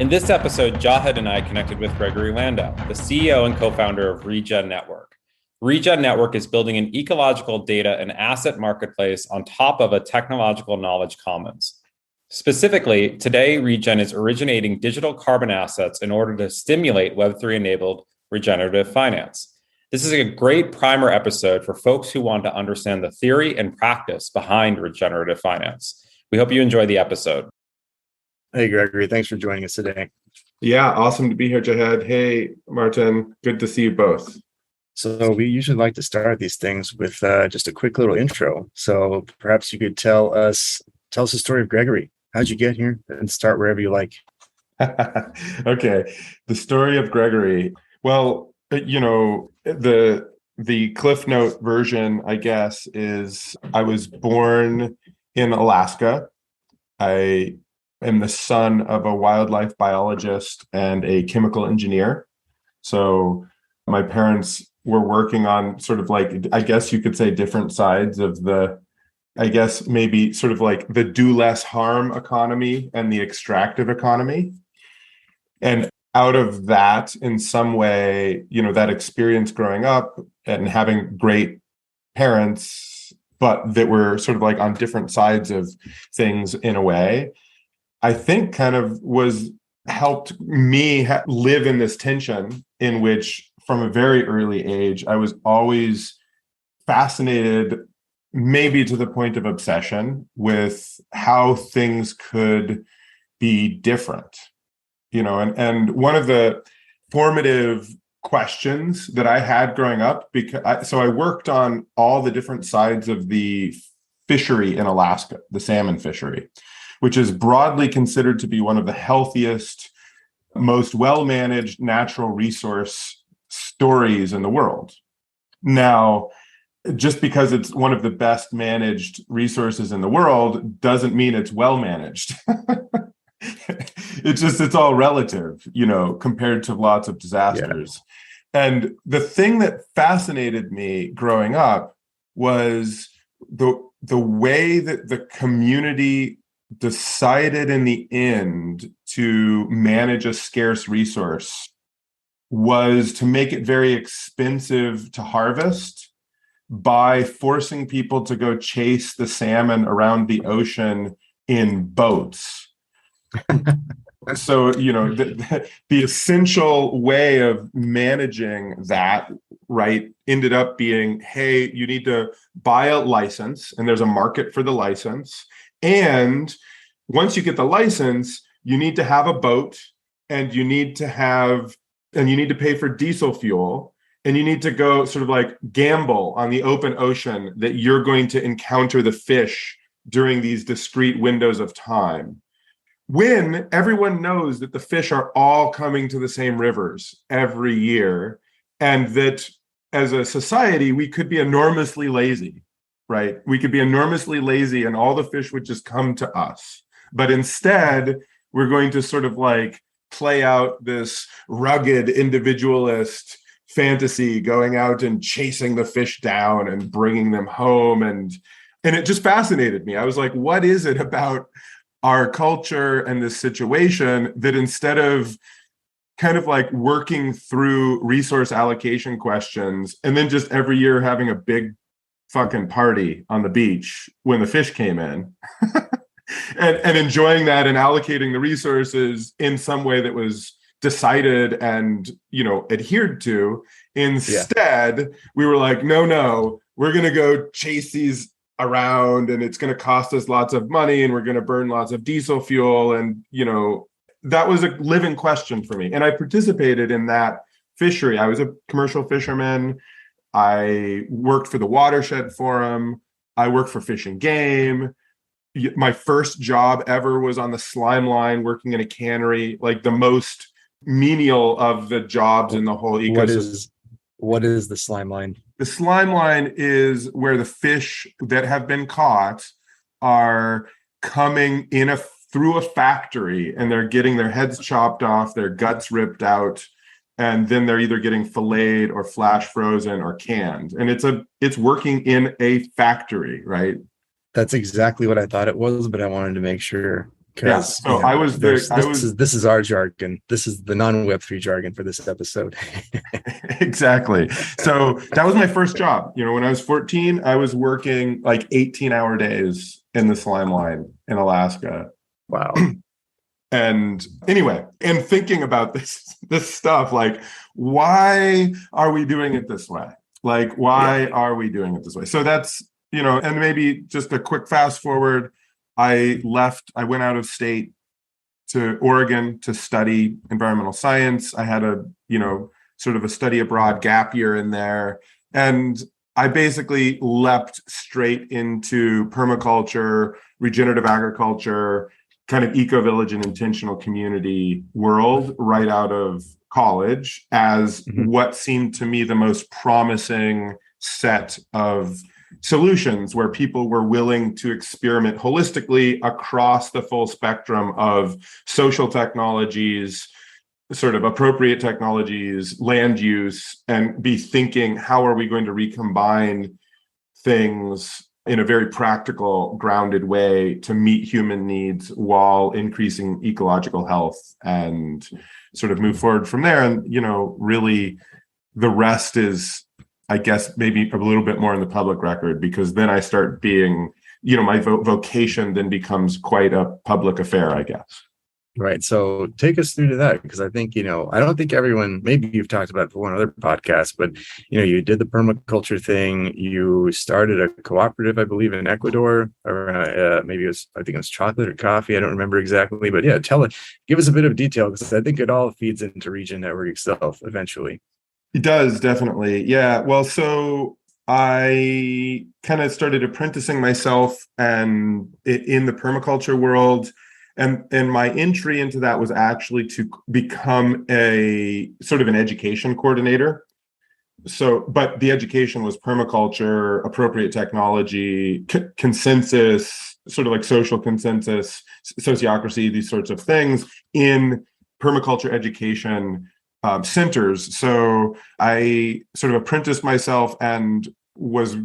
In this episode, Jahed and I connected with Gregory Landua, the CEO and co-founder of Regen Network. Regen Network is building an ecological data and asset marketplace on top of a technological knowledge commons. Specifically, today, Regen is originating digital carbon assets in order to stimulate Web3-enabled regenerative finance. This is a great primer episode for folks who want to understand the theory and practice behind regenerative finance. We hope you enjoy the episode. Hey, Gregory, thanks for joining us today. Yeah, awesome to be here, Jahed. Hey, Martin, good to see you both. So we usually like to start these things with just a quick little intro. So perhaps you could tell us the story of Gregory. How'd you get here? And start wherever you like. Okay, the story of Gregory. Well, the Cliff Note version, I guess, is I was born in Alaska. I am the son of a wildlife biologist and a chemical engineer. So my parents were working on sort of like, I guess you could say, different sides of maybe sort of like the do less harm economy and the extractive economy. And out of that, in some way, that experience growing up and having great parents, but that were sort of like on different sides of things in a way, I think kind of helped me live in this tension in which from a very early age, I was always fascinated, maybe to the point of obsession, with how things could be different, and one of the formative questions that I had growing up, so I worked on all the different sides of the fishery in Alaska, the salmon fishery, which is broadly considered to be one of the healthiest, most well-managed natural resource stories in the world. Now, just because it's one of the best managed resources in the world doesn't mean it's well managed. It's all relative, compared to lots of disasters. Yeah. And the thing that fascinated me growing up was the way that the community decided in the end to manage a scarce resource was to make it very expensive to harvest by forcing people to go chase the salmon around the ocean in boats. So, the essential way of managing that, right, ended up being, hey, you need to buy a license, and there's a market for the license. And once you get the license, you need to have a boat, and you need to pay for diesel fuel, and you need to go sort of like gamble on the open ocean that you're going to encounter the fish during these discrete windows of time, when everyone knows that the fish are all coming to the same rivers every year, and that as a society, we could be enormously lazy. Right? We could be enormously lazy and all the fish would just come to us. But instead, we're going to sort of like play out this rugged individualist fantasy, going out and chasing the fish down and bringing them home. And it just fascinated me. I was like, what is it about our culture and this situation that instead of kind of like working through resource allocation questions and then just every year having a big fucking party on the beach when the fish came in and enjoying that and allocating the resources in some way that was decided and, adhered to. Instead, we were like, no, we're going to go chase these around and it's going to cost us lots of money and we're going to burn lots of diesel fuel. And, that was a living question for me. And I participated in that fishery. I was a commercial fisherman. I worked for the Watershed Forum. I worked for Fish and Game. My first job ever was on the slime line, working in a cannery, like the most menial of the jobs in the whole ecosystem. What is the slime line? The slime line is where the fish that have been caught are coming through a factory and they're getting their heads chopped off, their guts ripped out, and then they're either getting filleted or flash frozen or canned. And it's working in a factory, right? That's exactly what I thought it was, but I wanted to make sure. Because So I was this is our jargon. This is the non-Web3 jargon for this episode. Exactly. So that was my first job. When I was 14, I was working like 18-hour days in the slime line in Alaska. Wow. And anyway, and thinking about this stuff, like, why are we doing it this way? Like, why are we doing it this way? So that's, and maybe just a quick fast forward. I went out of state to Oregon to study environmental science. I had a, sort of a study abroad gap year in there. And I basically leapt straight into permaculture, regenerative agriculture, kind of eco-village and intentional community world right out of college as what seemed to me the most promising set of solutions where people were willing to experiment holistically across the full spectrum of social technologies, sort of appropriate technologies, land use, and be thinking, how are we going to recombine things in a very practical, grounded way to meet human needs while increasing ecological health, and sort of move forward from there. And, really the rest is, I guess, maybe a little bit more in the public record, because then I start being, my vocation then becomes quite a public affair, I guess. Right. So take us through to that, because I think, I don't think everyone, maybe you've talked about it for one other podcast, but, you did the permaculture thing. You started a cooperative, I believe, in Ecuador, or maybe I think it was chocolate or coffee. I don't remember exactly, but yeah, give us a bit of detail, because I think it all feeds into Regen Network itself eventually. It does, definitely. Yeah. Well, so I kind of started apprenticing myself and in the permaculture world. And my entry into that was actually to become a sort of an education coordinator. So, but the education was permaculture, appropriate technology, consensus, sort of like social consensus, sociocracy, these sorts of things in permaculture education centers. So I sort of apprenticed myself and was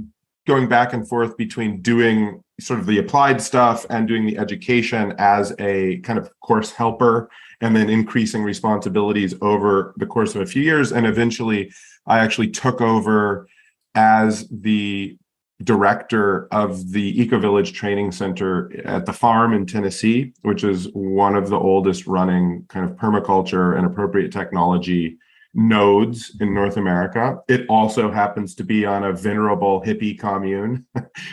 going back and forth between doing sort of the applied stuff and doing the education as a kind of course helper, and then increasing responsibilities over the course of a few years. And eventually I actually took over as the director of the Eco Village Training Center at the farm in Tennessee, which is one of the oldest running kind of permaculture and appropriate technology nodes in North America. It also happens to be on a venerable hippie commune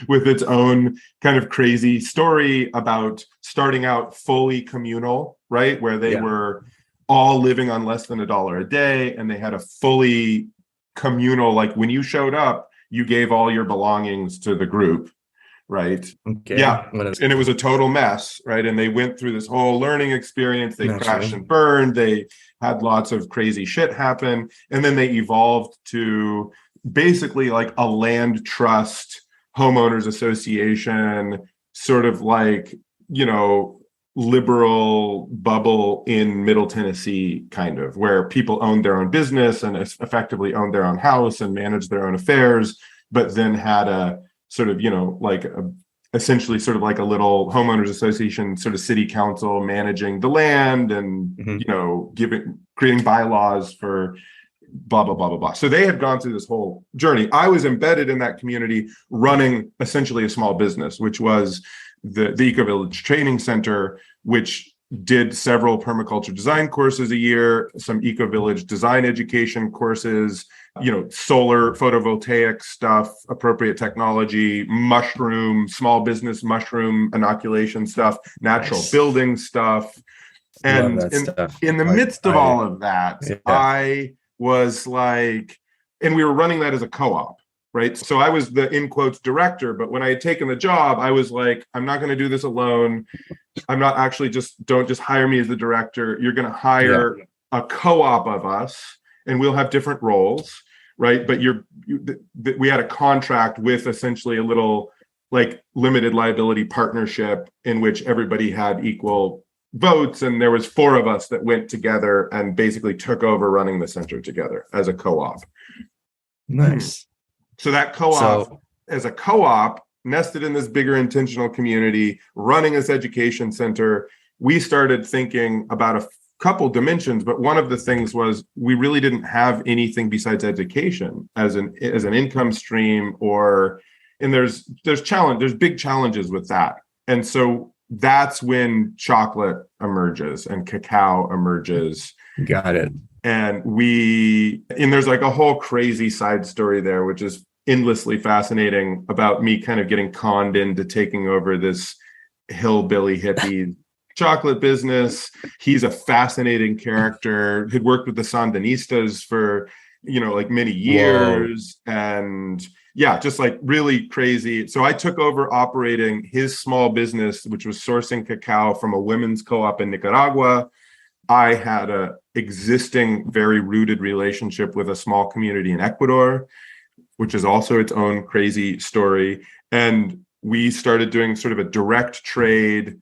with its own kind of crazy story about starting out fully communal, right? Where they were all living on less than $1 a day, and they had a fully communal, like when you showed up, you gave all your belongings to the group, right? Okay. Yeah. And it was a total mess, right? And they went through this whole learning experience. They crashed and burned. They had lots of crazy shit happen. And then they evolved to basically like a land trust, homeowners association, sort of like, liberal bubble in Middle Tennessee, kind of, where people owned their own business and effectively owned their own house and managed their own affairs, but then had a sort of, essentially sort of like a little homeowners association, sort of city council managing the land and, creating bylaws for blah, blah, blah, blah, blah. So they had gone through this whole journey. I was embedded in that community running essentially a small business, which was the Eco Village Training Center, which did several permaculture design courses a year, some Eco Village design education courses, solar photovoltaic stuff, appropriate technology, small business mushroom inoculation stuff, natural building stuff. And in the midst of all of that, I was like, and we were running that as a co-op. Right. So I was the, in quotes, director. But when I had taken the job, I was like, I'm not going to do this alone. I'm not actually don't just hire me as the director. You're going to hire a co-op of us and we'll have different roles. Right. But we had a contract with essentially a little like limited liability partnership in which everybody had equal votes. And there was 4 of us that went together and basically took over running the center together as a co-op. Nice. So that co-op, as a co-op, nested in this bigger intentional community, running this education center, we started thinking about a couple dimensions, but one of the things was we really didn't have anything besides education as an income stream, and there's big challenges with that. And so that's when chocolate emerges and cacao emerges. Got it. And there's like a whole crazy side story there, which is endlessly fascinating, about me kind of getting conned into taking over this hillbilly hippie chocolate business. He's a fascinating character, had worked with the Sandinistas for, like many years. Whoa. And yeah, just like really crazy. So I took over operating his small business, which was sourcing cacao from a women's co-op in Nicaragua. I had a existing, very rooted relationship with a small community in Ecuador, which is also its own crazy story. And we started doing sort of a direct trade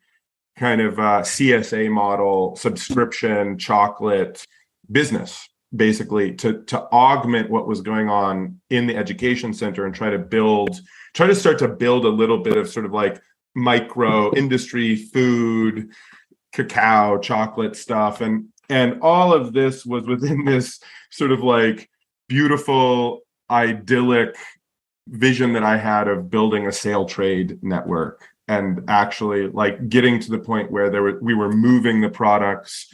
kind of CSA model, subscription chocolate business, basically to augment what was going on in the education center and try to start to build a little bit of sort of like micro industry, food, cacao, chocolate stuff. And all of this was within this sort of like beautiful, idyllic vision that I had of building a sale trade network, and actually like getting to the point where we were moving the products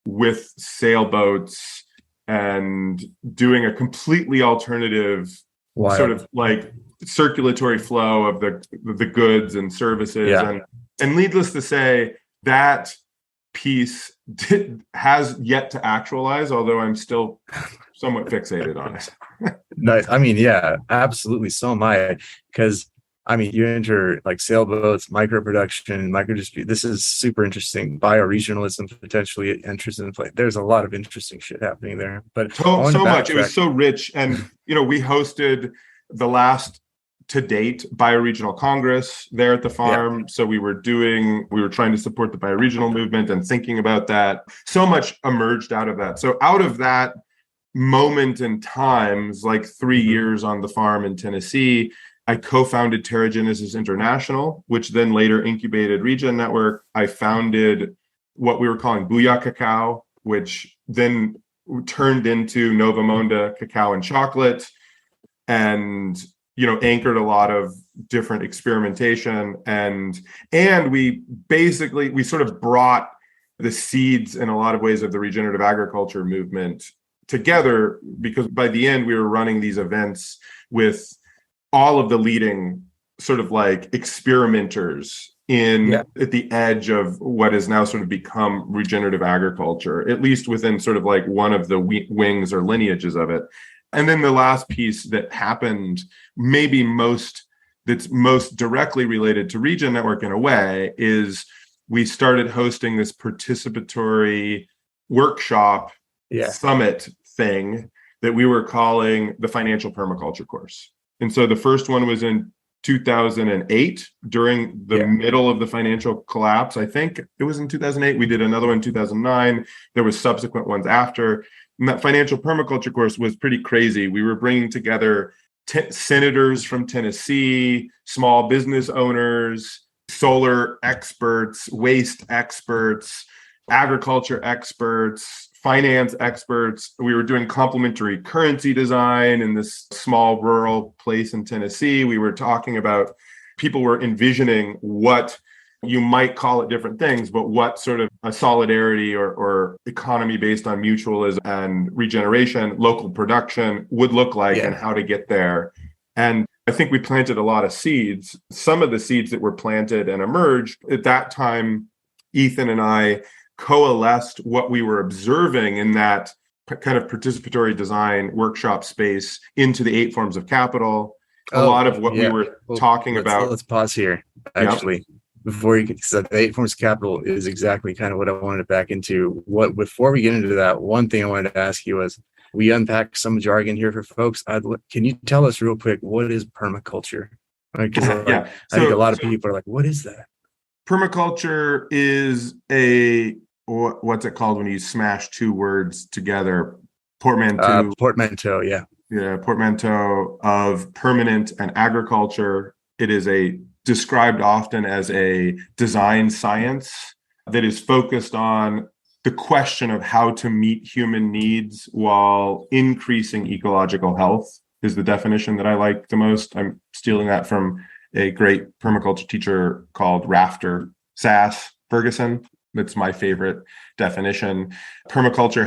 with sailboats and doing a completely alternative sort of like circulatory flow of the goods and services. Yeah. And needless to say, that piece has yet to actualize, although I'm still somewhat fixated on it. Nice. I mean, yeah, absolutely. So am I, because you enter like sailboats, micro production, micro dispute. This is super interesting. Bioregionalism potentially enters into play. There's a lot of interesting shit happening there. But so much. It was so rich. And we hosted the last to date bioregional congress there at the farm. Yeah. So we were trying to support the bioregional movement and thinking about that. So much emerged out of that. So out of that moment in time, like 3 years on the farm in Tennessee, I co-founded Terragenesis International, which then later incubated Regen Network. I founded what we were calling Booyah Cacao, which then turned into Nova Monda Cacao and Chocolate, and anchored a lot of different experimentation. And we sort of brought the seeds in a lot of ways of the regenerative agriculture movement together, because by the end we were running these events with all of the leading sort of like experimenters at the edge of what has now sort of become regenerative agriculture, at least within sort of like one of the wings or lineages of it. And then the last piece that happened, that's most directly related to Regen Network in a way, is we started hosting this participatory workshop summit thing that we were calling the Financial Permaculture course. And so the first one was in 2008 during the middle of the financial collapse. I think it was in 2008. We did another one in 2009. There was subsequent ones after. And that Financial Permaculture course was pretty crazy. We were bringing together senators from Tennessee, small business owners, solar experts, waste experts, agriculture experts, finance experts. We were doing complementary currency design in this small rural place in Tennessee. We were talking about, people were envisioning what you might call it different things, but what sort of a solidarity or economy based on mutualism and regeneration, local production would look like, and how to get there. And I think we planted a lot of seeds. Some of the seeds that were planted and emerged at that time, Ethan and I coalesced what we were observing in that kind of participatory design workshop space into the 8 forms of capital. A lot of what we were talking about. Let's pause here, actually. Before you get to the 8 forms of capital is exactly kind of what I wanted to back into. Before we get into that, one thing I wanted to ask you was, we unpacked some jargon here for folks. Can you tell us real quick, what is permaculture? Because I think a lot of people are like, what is that? Permaculture is what's it called when you smash 2 words together? Portmanteau. Portmanteau, yeah. Yeah, portmanteau of permanent and agriculture. It is described often as a design science that is focused on the question of how to meet human needs while increasing ecological health is the definition that I like the most. I'm stealing that from a great permaculture teacher called Rafter Sass Ferguson. That's my favorite definition. Permaculture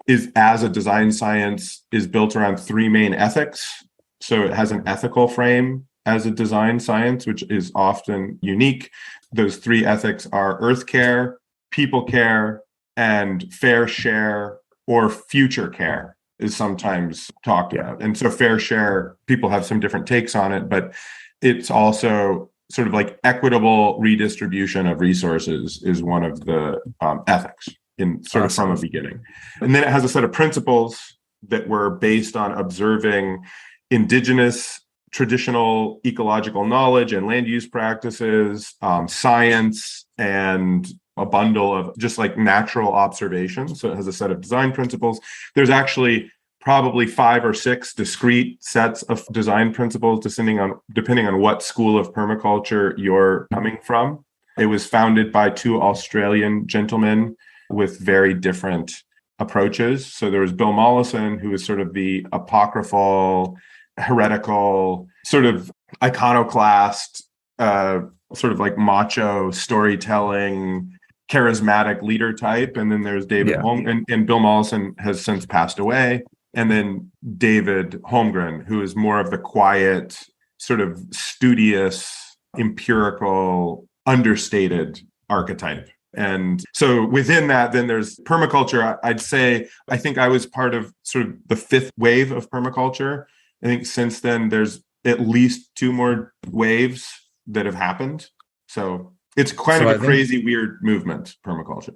is as a design science is built around three main ethics. So it has an ethical frame as a design science, which is often unique. Those three ethics are earth care, people care, and fair share or future care is sometimes talked about. And so fair share, people have some different takes on it, but it's also sort of like equitable redistribution of resources is one of the ethics in sort of from a beginning. And then it has a set of principles that were based on observing indigenous traditional ecological knowledge and land use practices, science, and a bundle of just like natural observations. So it has a set of design principles. There's actually probably 5 or 6 discrete sets of design principles, depending on what school of permaculture you're coming from. It was founded by 2 Australian gentlemen with very different approaches. So there was Bill Mollison, who was sort of the apocryphal, heretical, sort of iconoclast, sort of like macho storytelling, charismatic leader type. And then there's David Holmgren, and Bill Mollison has since passed away. And then David Holmgren, who is more of the quiet, sort of studious, empirical, understated archetype. And so within that, then there's permaculture. I'd say, I think I was part of sort of the 5th wave of permaculture. I think since then, there's at least 2 more waves that have happened. So it's kind of a crazy, weird movement, permaculture.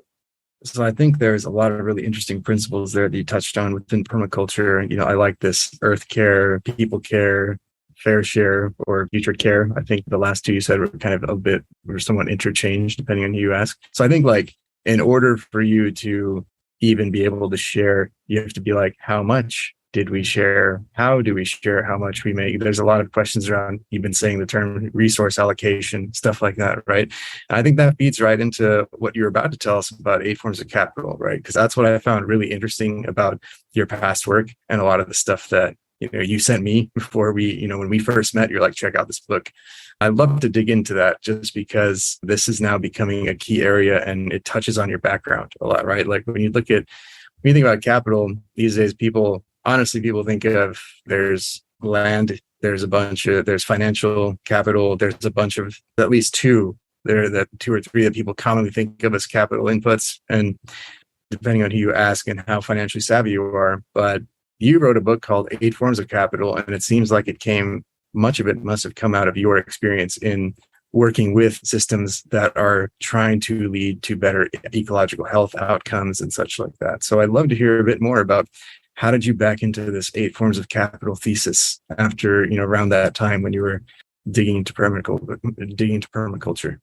So I think there's a lot of really interesting principles there that you touched on within permaculture. You know, I like this earth care, people care, fair share, or future care. I think the last 2 you said were somewhat interchanged depending on who you ask. So I think like in order for you to even be able to share, you have to be like, how much did we share? How do we share how much we make? There's a lot of questions around, you've been saying the term resource allocation, stuff like that, right? And I think that feeds right into what you're about to tell us about 8 forms of capital, right? Because that's what I found really interesting about your past work and a lot of the stuff that, you know, you sent me before when we first met, you're like, check out this book. I'd love to dig into that just because this is now becoming a key area and it touches on your background a lot, right? Like when you think about capital these days, people think of there's land, there's financial capital, there's a bunch of at least 2 there, that 2 or 3 that people commonly think of as capital inputs. And depending on who you ask and how financially savvy you are, but you wrote a book called 8 Forms of Capital, and it seems like much of it must have come out of your experience in working with systems that are trying to lead to better ecological health outcomes and such like that. So I'd love to hear a bit more about how did you back into this 8 forms of capital thesis after, around that time when you were digging into permaculture?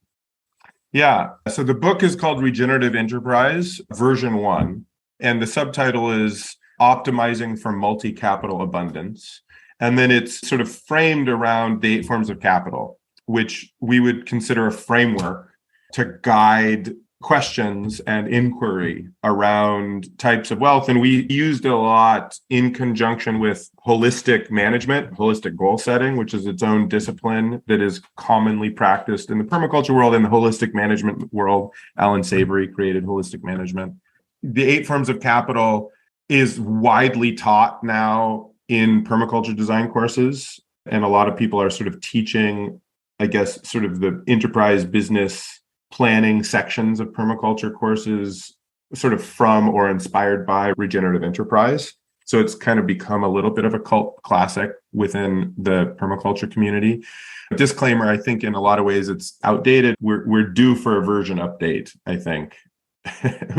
Yeah. So the book is called Regenerative Enterprise, version 1. And the subtitle is Optimizing for Multi-Capital Abundance. And then it's sort of framed around the 8 forms of capital, which we would consider a framework to guide questions and inquiry around types of wealth. And we used it a lot in conjunction with holistic management, holistic goal setting, which is its own discipline that is commonly practiced in the permaculture world and the holistic management world. Allan Savory created holistic management. The 8 forms of capital is widely taught now in permaculture design courses. And a lot of people are sort of teaching, I guess, sort of the enterprise business planning sections of permaculture courses sort of from or inspired by Regenerative Enterprise. So it's kind of become a little bit of a cult classic within the permaculture community. Disclaimer, I think in a lot of ways it's outdated. We're due for a version update, I think.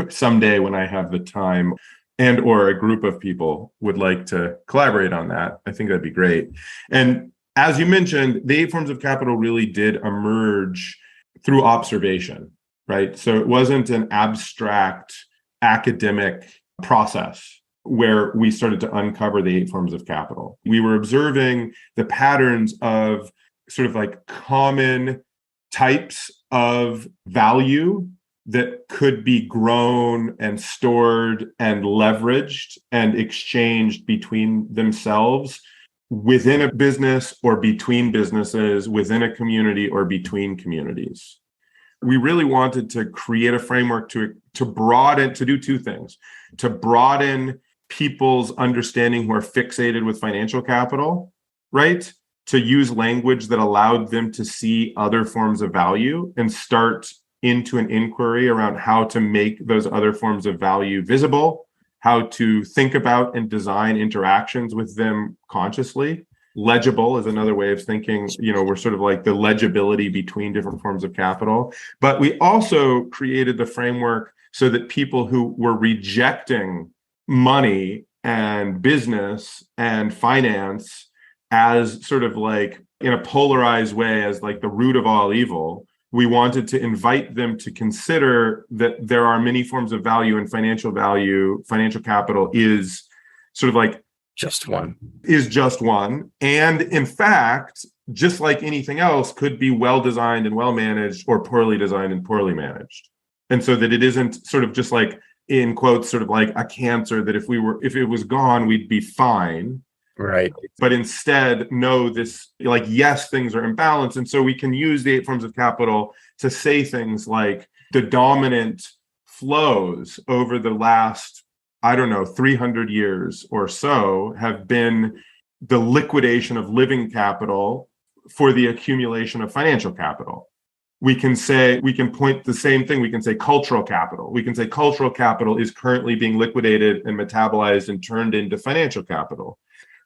Someday when I have the time and or a group of people would like to collaborate on that, I think that'd be great. And as you mentioned, the 8 forms of capital really did emerge through observation, right? So it wasn't an abstract academic process where we started to uncover the 8 forms of capital. We were observing the patterns of sort of like common types of value that could be grown and stored and leveraged and exchanged between themselves within a business or between businesses, within a community or between communities. We really wanted to create a framework to broaden, to do two things: to broaden people's understanding who are fixated with financial capital, right? To use language that allowed them to see other forms of value and start into an inquiry around how to make those other forms of value visible, how to think about and design interactions with them consciously. Legible is another way of thinking. We're sort of like the legibility between different forms of capital. But we also created the framework so that people who were rejecting money and business and finance as sort of like in a polarized way as like the root of all evil, we wanted to invite them to consider that there are many forms of value, and financial value, financial capital is sort of like just one. And in fact, just like anything else, could be well designed and well managed, or poorly designed and poorly managed. And so that it isn't sort of just like, in quotes, sort of like a cancer that if it was gone, we'd be fine. Right. But instead, no, this, like, yes, things are imbalanced. And so we can use the 8 forms of capital to say things like the dominant flows over the last, 300 years or so have been the liquidation of living capital for the accumulation of financial capital. We can point the same thing. We can say cultural capital. We can say cultural capital is currently being liquidated and metabolized and turned into financial capital.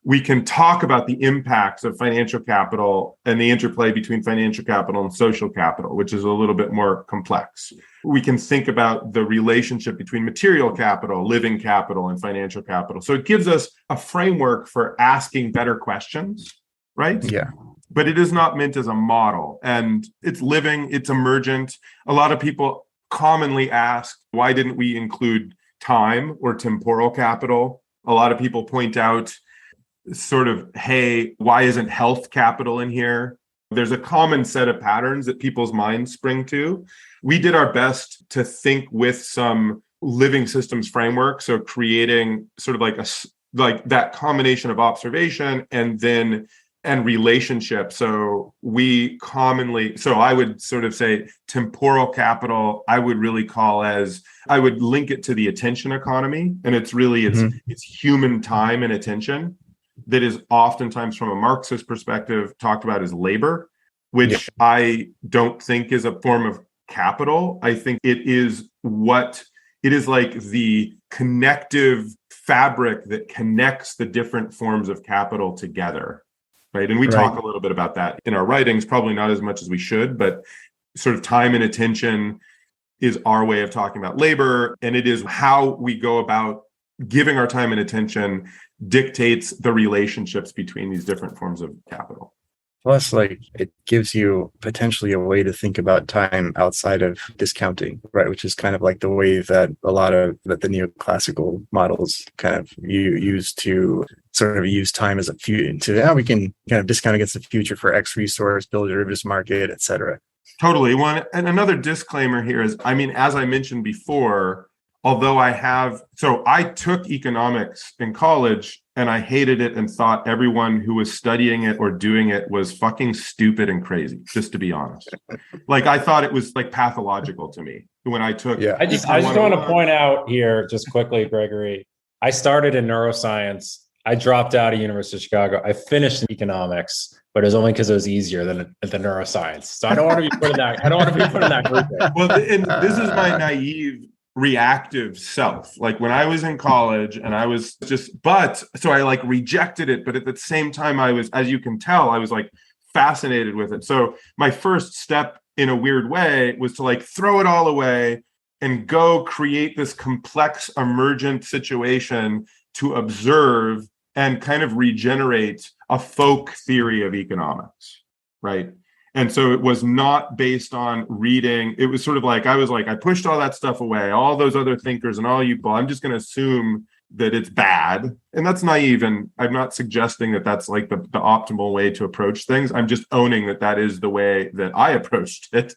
We can talk about the impacts of financial capital and the interplay between financial capital and social capital, which is a little bit more complex. We can think about the relationship between material capital, living capital, and financial capital. So it gives us a framework for asking better questions, right? Yeah. But it is not meant as a model, and it's living, it's emergent. A lot of people commonly ask, why didn't we include time or temporal capital? A lot of people point out sort of, hey, why isn't health capital in here? There's a common set of patterns that people's minds spring to. We did our best to think with some living systems framework. So creating sort of like that combination of observation and relationship. So I would sort of say temporal capital, I would link it to the attention economy. And it's human time and attention that is oftentimes, from a Marxist perspective, talked about as labor, which I don't think is a form of capital. I think it is like the connective fabric that connects the different forms of capital together. Right. And we talk a little bit about that in our writings, probably not as much as we should, but sort of time and attention is our way of talking about labor. And it is how we go about giving our time and attention dictates the relationships between these different forms of capital. Plus, like, it gives you potentially a way to think about time outside of discounting, right? Which is kind of like the way that that the neoclassical models kind of use to sort of use time as we can kind of discount against the future for X resource, build a derivatives market, et cetera. Totally. And another disclaimer here is, as I mentioned before, although I took economics in college and I hated it and thought everyone who was studying it or doing it was fucking stupid and crazy, just to be honest. Like, I thought it was like pathological to me when I took. Yeah. I just want to point out here just quickly, Gregory, I started in neuroscience. I dropped out of University of Chicago. I finished in economics, but it was only because it was easier than the neuroscience. So I don't want to be put in that group. Well, and this is my naive reactive self. Like, when I was in college and I was so I like rejected it, but at the same time I was, as you can tell, I was like fascinated with it. So my first step in a weird way was to like throw it all away and go create this complex emergent situation to observe and kind of regenerate a folk theory of economics, right? And so it was not based on reading. It was sort of like, I pushed all that stuff away, all those other thinkers and all you, I'm just going to assume that it's bad. And that's naive. And I'm not suggesting that that's like the optimal way to approach things. I'm just owning that is the way that I approached it.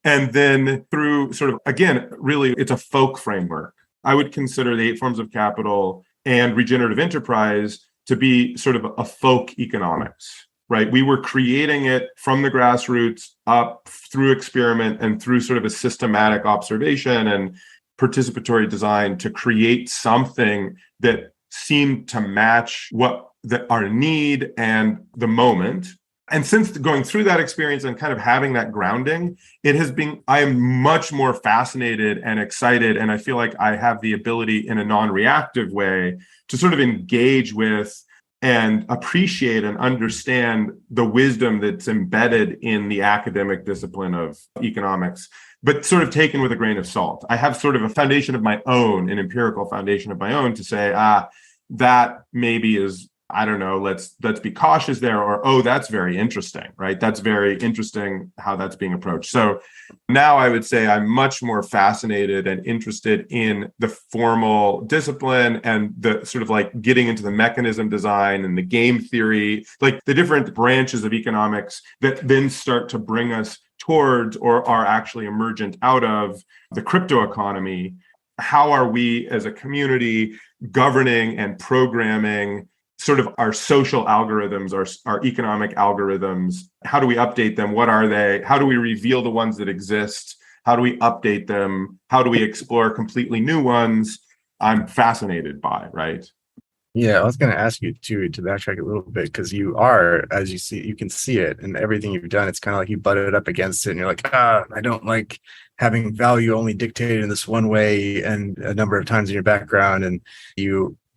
And then through sort of, again, really, it's a folk framework. I would consider the 8 forms of capital and regenerative enterprise to be sort of a folk economics, right? We were creating it from the grassroots up through experiment and through sort of a systematic observation and participatory design to create something that seemed to match our need and the moment. And since going through that experience and kind of having that grounding, I am much more fascinated and excited. And I feel like I have the ability in a non-reactive way to sort of engage with and appreciate and understand the wisdom that's embedded in the academic discipline of economics, but sort of taken with a grain of salt. I have sort of a foundation of my own, an empirical foundation of my own to say, that maybe is, I don't know, let's be cautious there, or, oh, that's very interesting, right? That's very interesting how that's being approached. So now I would say I'm much more fascinated and interested in the formal discipline and the sort of like getting into the mechanism design and the game theory, like the different branches of economics that then start to bring us towards or are actually emergent out of the crypto economy. How are we as a community governing and programming sort of our social algorithms, our economic algorithms? How do we update them? What are they? How do we reveal the ones that exist? How do we update them? How do we explore completely new ones? I'm fascinated by, right? Yeah, I was going to ask you to backtrack a little bit, because you are, as you see, you can see it in everything you've done. It's kind of like you butted up against it and you're like, I don't like having value only dictated in this one way, and a number of times in your background. And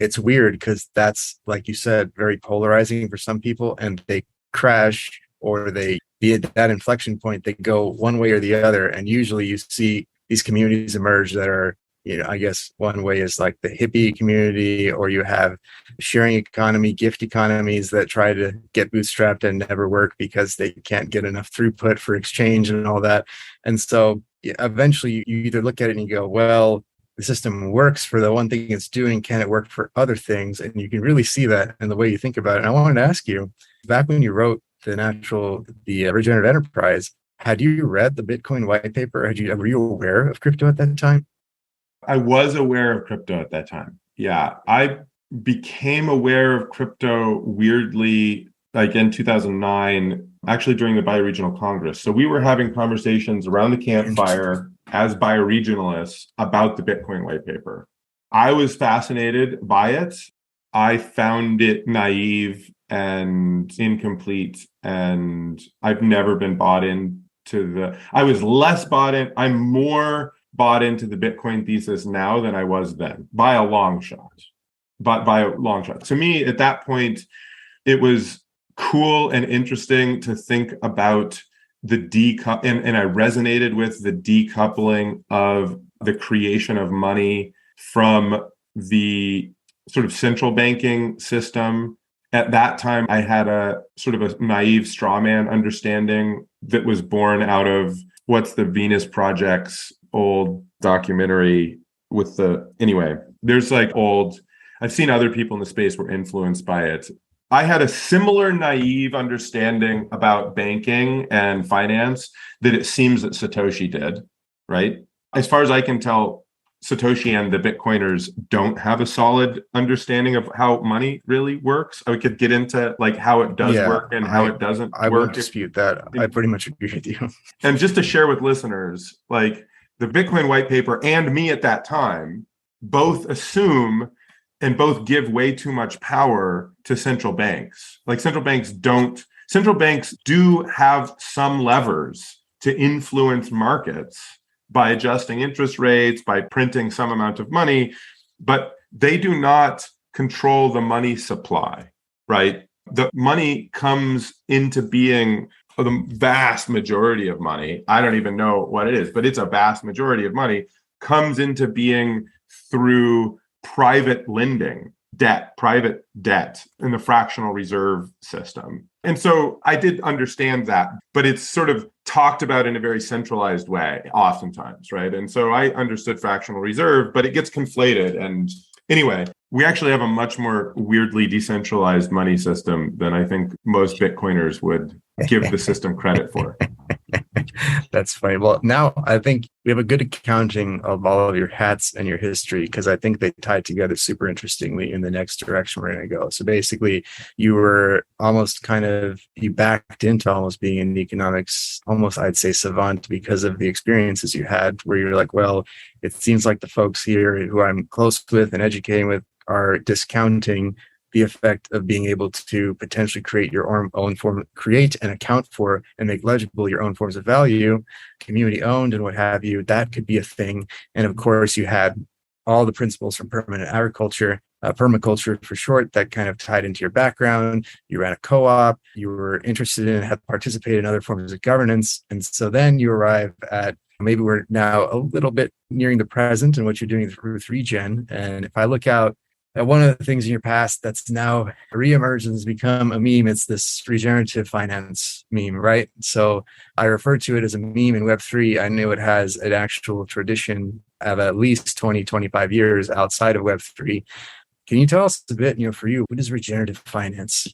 it's weird because that's, like you said, very polarizing for some people, and they crash, or they be at that inflection point, they go one way or the other. And usually you see these communities emerge that are, I guess one way is like the hippie community, or you have sharing economy, gift economies that try to get bootstrapped and never work because they can't get enough throughput for exchange and all that. And so eventually you either look at it and you go, well, the system works for the one thing it's doing. Can it work for other things? And you can really see that in the way you think about it. And I wanted to ask you, back when you wrote the Regenerative Enterprise, had you read the Bitcoin white paper? Were you aware of crypto at that time? I was aware of crypto at that time. Yeah, I became aware of crypto weirdly, like in 2009, actually during the Bioregional Congress. So we were having conversations around the campfire as bioregionalists about the Bitcoin white paper. I was fascinated by it. I found it naive and incomplete, and I've never been bought into I was less bought in. I'm more bought into the Bitcoin thesis now than I was then, by a long shot. But by a long shot. To me, at that point, it was cool and interesting to think about the and I resonated with the decoupling of the creation of money from the sort of central banking system. At that time, I had a sort of a naive straw man understanding that was born out of what's the Venus Project's old documentary with there's like I've seen other people in the space were influenced by it. I had a similar naive understanding about banking and finance that it seems that Satoshi did, right? As far as I can tell, Satoshi and the Bitcoiners don't have a solid understanding of how money really works. I could get into like how it does work and how it doesn't work. I won't dispute that. I pretty much agree with you. And just to share with listeners, like the Bitcoin white paper and me at that time both assume and both give way too much power to central banks. Like central banks do have some levers to influence markets by adjusting interest rates, by printing some amount of money, but they do not control the money supply, right? The money comes into being, the vast majority of money, I don't even know what it is, but it's a vast majority of money, comes into being through private lending, private debt in the fractional reserve system. And so I did understand that, but it's sort of talked about in a very centralized way, oftentimes, right? And so I understood fractional reserve, but it gets conflated. And anyway, we actually have a much more weirdly decentralized money system than I think most Bitcoiners would give the system credit for. That's funny. Well, now I think we have a good accounting of all of your hats and your history, because I think they tie together super interestingly in the next direction we're going to go. So basically, you were almost you backed into almost being an economics, almost I'd say savant, because of the experiences you had where you're like, well, it seems like the folks here who I'm close with and educating with are discounting the effect of being able to potentially create your own form, create and account for and make legible your own forms of value, community owned and what have you. That could be a thing. And of course, you had all the principles from permanent agriculture, permaculture for short, that kind of tied into your background. You ran a co-op, you were interested in and had participated in other forms of governance. And so then you arrive at, maybe we're now a little bit nearing the present and what you're doing with Regen. And if I look out, one of the things in your past that's now reemerged and has become a meme, it's this regenerative finance meme, right? So I refer to it as a meme in Web3. I know it has an actual tradition of at least 20, 25 years outside of Web3. Can you tell us a bit, for you, what is regenerative finance?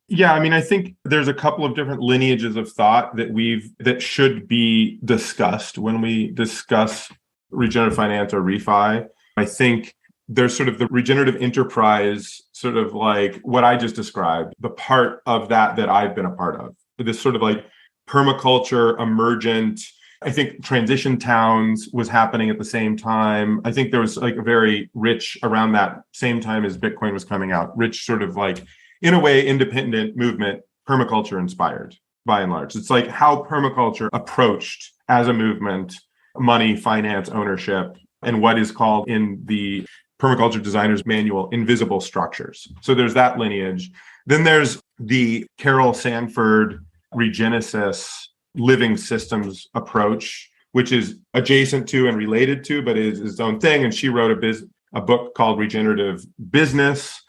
Yeah, I mean, I think there's a couple of different lineages of thought that should be discussed when we discuss regenerative finance or refi. I think there's sort of the regenerative enterprise, sort of like what I just described, the part of that I've been a part of. This sort of like permaculture, emergent. I think transition towns was happening at the same time. I think there was like a very rich, around that same time as Bitcoin was coming out, rich sort of like, in a way, independent movement, permaculture inspired by and large. It's like how permaculture approached as a movement, money, finance, ownership, and what is called in the Permaculture Designer's Manual, invisible structures. So there's that lineage. Then there's the Carol Sanford Regenesis living systems approach, which is adjacent to and related to, but is its own thing. And she wrote a book called Regenerative Business.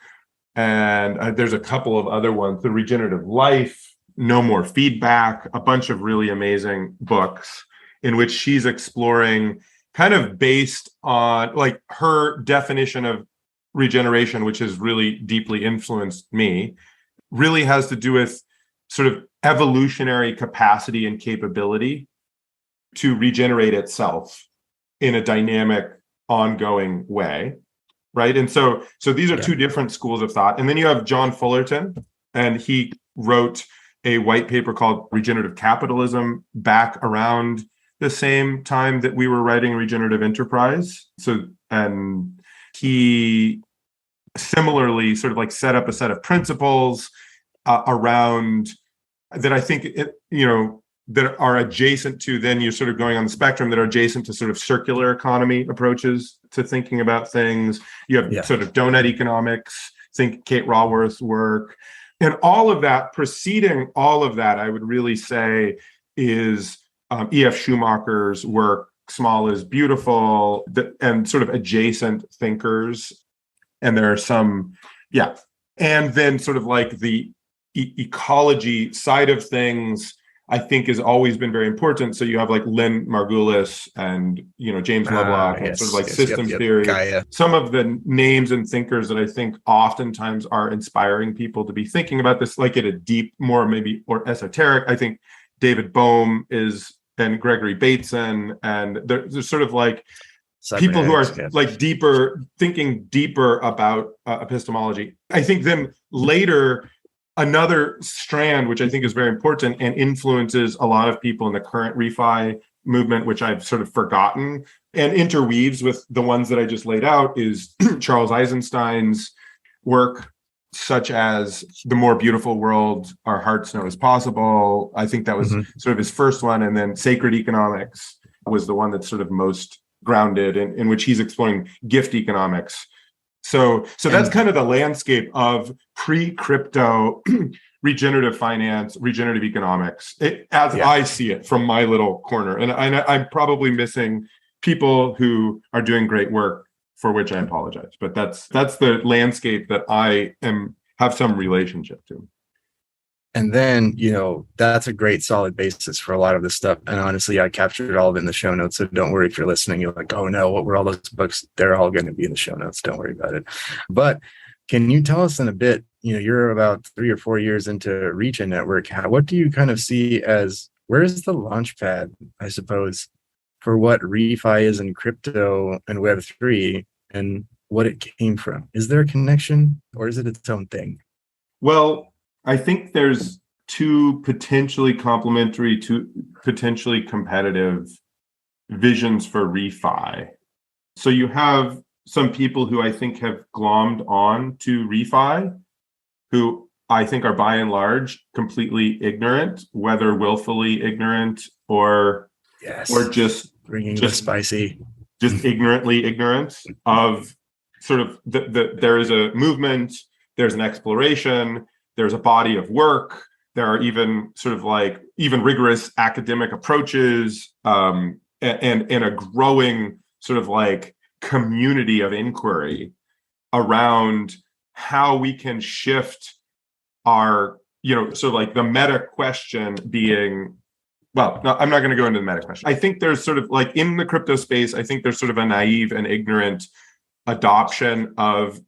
And there's a couple of other ones, The Regenerative Life, No More Feedback, a bunch of really amazing books in which she's exploring, kind of based on like her definition of regeneration, which has really deeply influenced me, really has to do with sort of evolutionary capacity and capability to regenerate itself in a dynamic, ongoing way, right? And so these are two different schools of thought. And then you have John Fullerton, and he wrote a white paper called Regenerative Capitalism back around the same time that we were writing Regenerative Enterprise. So, and he similarly sort of like set up a set of principles around that I think, that are adjacent to, then you're sort of going on the spectrum, that are adjacent to sort of circular economy approaches to thinking about things. You have sort of donut economics, think Kate Raworth's work. And all of that, preceding all of that, I would really say is E.F. Schumacher's work, Small is Beautiful, and sort of adjacent thinkers. And there are some, and then sort of like the ecology side of things, I think has always been very important. So you have like Lynn Margulis and, James Lovelock, and sort of like systems theory. Gaia. Some of the names and thinkers that I think oftentimes are inspiring people to be thinking about this, like at a deep, more maybe or esoteric. I think David Bohm and Gregory Bateson, and there's sort of like people who are like thinking deeper about epistemology. I think then later, another strand, which I think is very important and influences a lot of people in the current refi movement, which I've sort of forgotten and interweaves with the ones that I just laid out, is Charles Eisenstein's work, such as The More Beautiful World Our Hearts Know Is Possible. I think that was sort of his first one. And then Sacred Economics was the one that's sort of most grounded, in which he's exploring gift economics. So that's kind of the landscape of pre-crypto regenerative finance, regenerative economics, I see it from my little corner. And I'm probably missing people who are doing great work, for which I apologize. But that's the landscape that I have some relationship to. And then, that's a great solid basis for a lot of this stuff. And honestly, I captured all of it in the show notes. So don't worry if you're listening. You're like, oh no, what were all those books? They're all going to be in the show notes. Don't worry about it. But can you tell us in a bit, you're about 3 or 4 years into Regen Network. What do you kind of see as where's the launch pad, I suppose, for what refi is in crypto and Web3 and what it came from? Is there a connection, or is it its own thing? Well, I think there's two potentially complementary, two potentially competitive visions for refi. So you have some people who I think have glommed on to refi, who I think are by and large completely ignorant, whether willfully ignorant or just bringing the spicy, just ignorantly ignorant of sort of there is a movement, there's an exploration, there's a body of work, there are even sort of like even rigorous academic approaches, and a growing sort of like community of inquiry around how we can shift our, sort of like the meta question being, well, no, I'm not going to go into the meta question. I think there's sort of like in the crypto space, I think there's sort of a naive and ignorant adoption of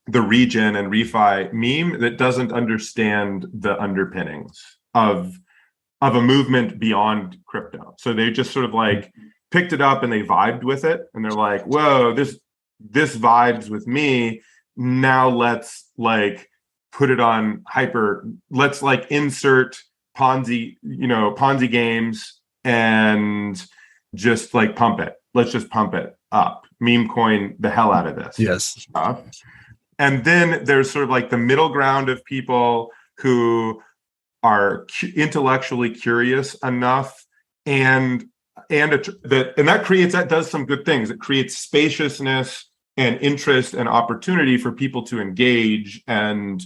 the regen and refi meme that doesn't understand the underpinnings of a movement beyond crypto. So they just sort of like picked it up and they vibed with it. And they're like, whoa, this vibes with me. Now let's like put it on hyper. Let's like insert Ponzi games and just like pump it. Let's just pump it up. Meme coin the hell out of this. Yes. Stuff. And then there's sort of like the middle ground of people who are intellectually curious enough and that does some good things. It creates spaciousness and interest and opportunity for people to engage and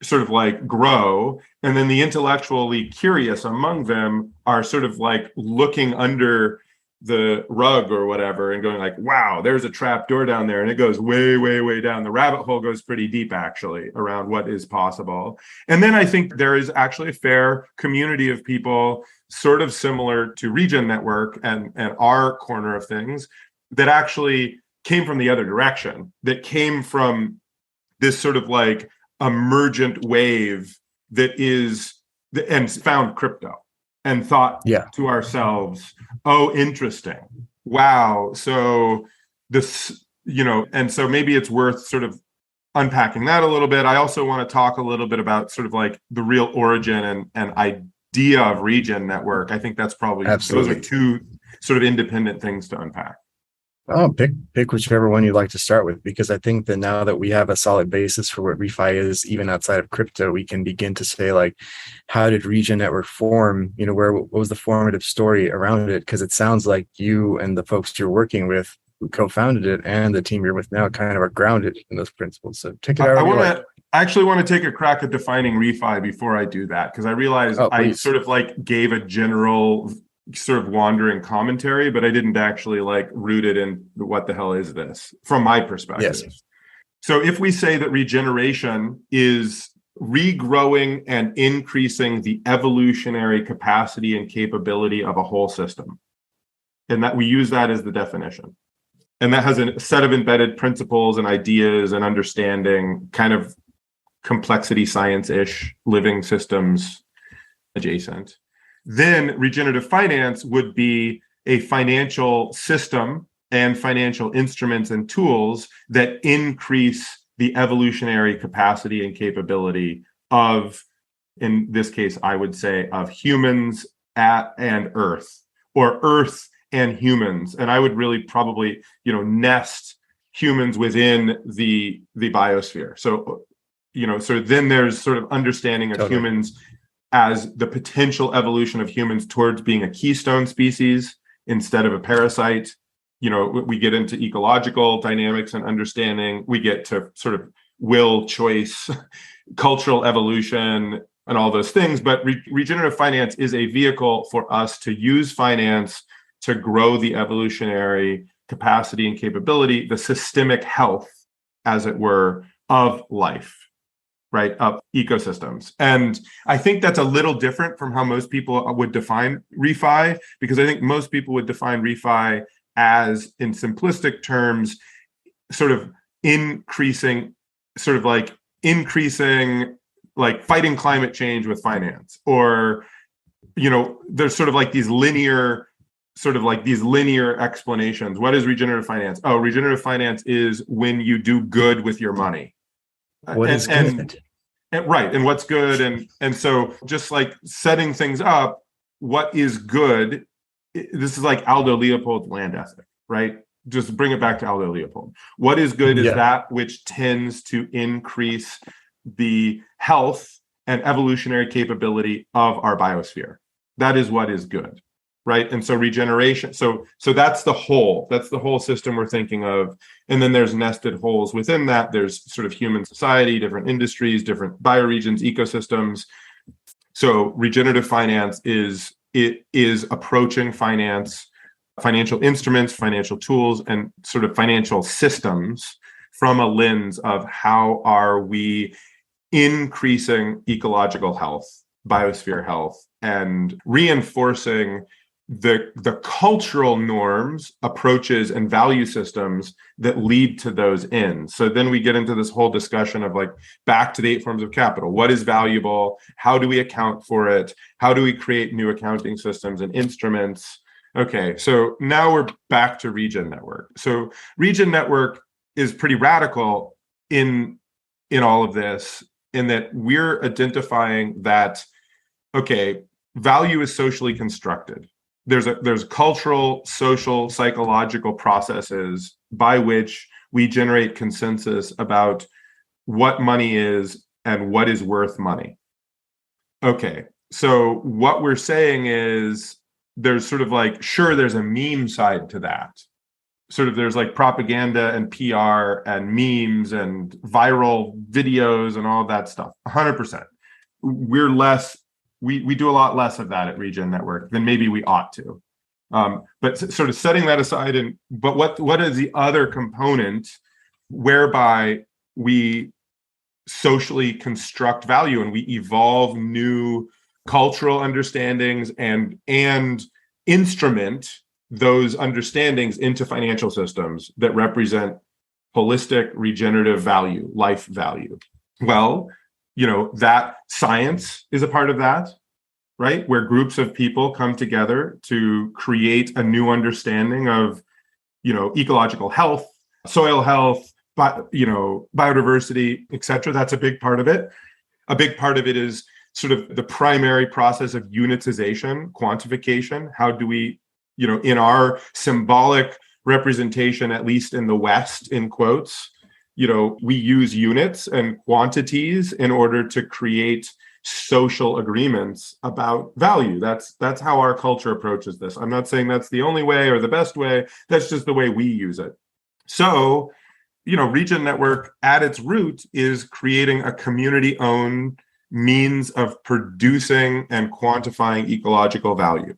sort of like grow. And then the intellectually curious among them are sort of like looking under the rug or whatever and going like, wow, there's a trap door down there. And it goes way, way, way down. The rabbit hole goes pretty deep actually around what is possible. And then I think there is actually a fair community of people sort of similar to Regen Network and our corner of things that actually came from the other direction, that came from this sort of like emergent wave and found crypto and thought to ourselves, oh, interesting. Wow. So this, and so maybe it's worth sort of unpacking that a little bit. I also want to talk a little bit about sort of like the real origin and idea of Regen Network. I think that's probably, Absolutely. Those are two sort of independent things to unpack. Oh, pick whichever one you'd like to start with, because I think that now that we have a solid basis for what refi is, even outside of crypto, we can begin to say like, how did Regen Network form? What was the formative story around it? Because it sounds like you and the folks you're working with who co-founded it and the team you're with now kind of are grounded in those principles. So take it out. I actually want to take a crack at defining refi before I do that, because I realized I sort of like gave a general sort of wandering commentary, but I didn't actually like root it in what the hell is this from my perspective. Yes. So if we say that regeneration is regrowing and increasing the evolutionary capacity and capability of a whole system, and that we use that as the definition, and that has a set of embedded principles and ideas and understanding, kind of complexity science-ish, living systems adjacent, then regenerative finance would be a financial system and financial instruments and tools that increase the evolutionary capacity and capability of, in this case, I would say, of humans and Earth, or Earth and humans. And I would really probably, nest humans within the biosphere. So, so then there's sort of understanding of humans as the potential evolution of humans towards being a keystone species instead of a parasite. We get into ecological dynamics and understanding. We get to sort of will, choice, cultural evolution, and all those things. But regenerative finance is a vehicle for us to use finance to grow the evolutionary capacity and capability, the systemic health, as it were, of life. Right, of ecosystems. And I think that's a little different from how most people would define refi, because I think most people would define refi as, in simplistic terms, sort of increasing, like fighting climate change with finance, or there's sort of like these linear explanations. What is regenerative finance? Oh, regenerative finance is when you do good with your money. What is good? Right. And what's good. And so just like setting things up, what is good? This is like Aldo Leopold's land ethic, right? Just bring it back to Aldo Leopold. What is good is that which tends to increase the health and evolutionary capability of our biosphere. That is what is good, right? And so regeneration, so that's the whole system we're thinking of. And then there's nested wholes within that. There's sort of human society, different industries, different bioregions, ecosystems. So regenerative finance is approaching finance, financial instruments, financial tools, and sort of financial systems from a lens of how are we increasing ecological health, biosphere health, and reinforcing the cultural norms, approaches, and value systems that lead to those ends. So then we get into this whole discussion of like back to the 8 forms of capital. What is valuable? How do we account for it? How do we create new accounting systems and instruments? Okay, so now we're back to Regen Network. So Regen Network is pretty radical in all of this, in that we're identifying that, okay, value is socially constructed. There's cultural, social, psychological processes by which we generate consensus about what money is and what is worth money. Okay, so what we're saying is there's sort of like, sure, there's a meme side to that. Sort of there's like propaganda and PR and memes and viral videos and all that stuff. 100%. We do a lot less of that at Regen Network than maybe we ought to. But sort of setting that aside, but what is the other component whereby we socially construct value and we evolve new cultural understandings and instrument those understandings into financial systems that represent holistic regenerative value, life value? Well, that science is a part of that, right? Where groups of people come together to create a new understanding of, ecological health, soil health, biodiversity, et cetera. That's a big part of it. A big part of it is sort of the primary process of unitization, quantification. How do we, in our symbolic representation, at least in the West, in quotes, we use units and quantities in order to create social agreements about value. That's how our culture approaches this. I'm not saying that's the only way or the best way. That's just the way we use it. So, Regen Network at its root is creating a community-owned means of producing and quantifying ecological value.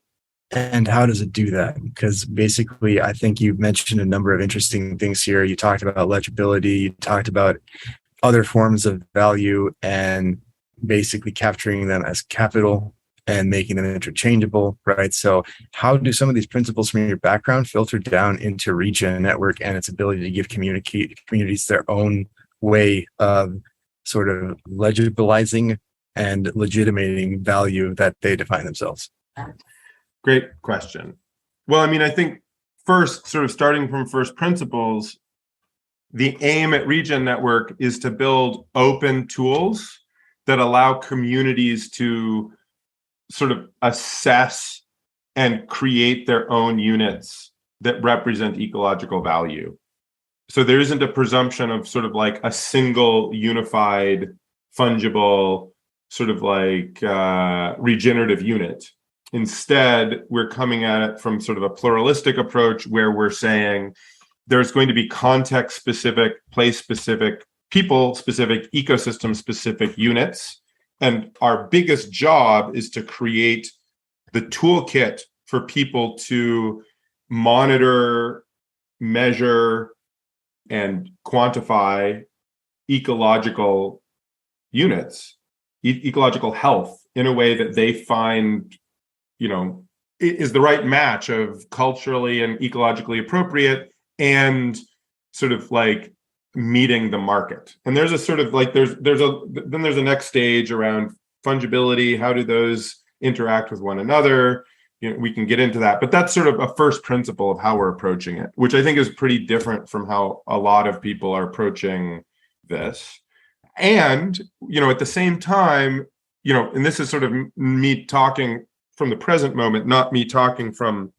And how does it do that? Because basically, I think you've mentioned a number of interesting things here. You talked about legibility, you talked about other forms of value and basically capturing them as capital and making them interchangeable, right? So how do some of these principles from your background filter down into Regen Network and its ability to give communities their own way of sort of legibilizing and legitimating value that they define themselves? Great question. Well, I think first, sort of starting from first principles, the aim at Regen Network is to build open tools that allow communities to sort of assess and create their own units that represent ecological value. So there isn't a presumption of sort of like a single unified, fungible, sort of like regenerative unit. Instead, we're coming at it from sort of a pluralistic approach where we're saying there's going to be context-specific, place-specific, people-specific, ecosystem-specific units. And our biggest job is to create the toolkit for people to monitor, measure, and quantify ecological units, ecological health in a way that they find is the right match of culturally and ecologically appropriate and sort of like meeting the market. And there's a sort of like there's a next stage around fungibility. How do those interact with one another. We can get into that, but that's sort of a first principle of how we're approaching it, which I think is pretty different from how a lot of people are approaching this. And, at the same time, and this is sort of me talking from the present moment, not me talking from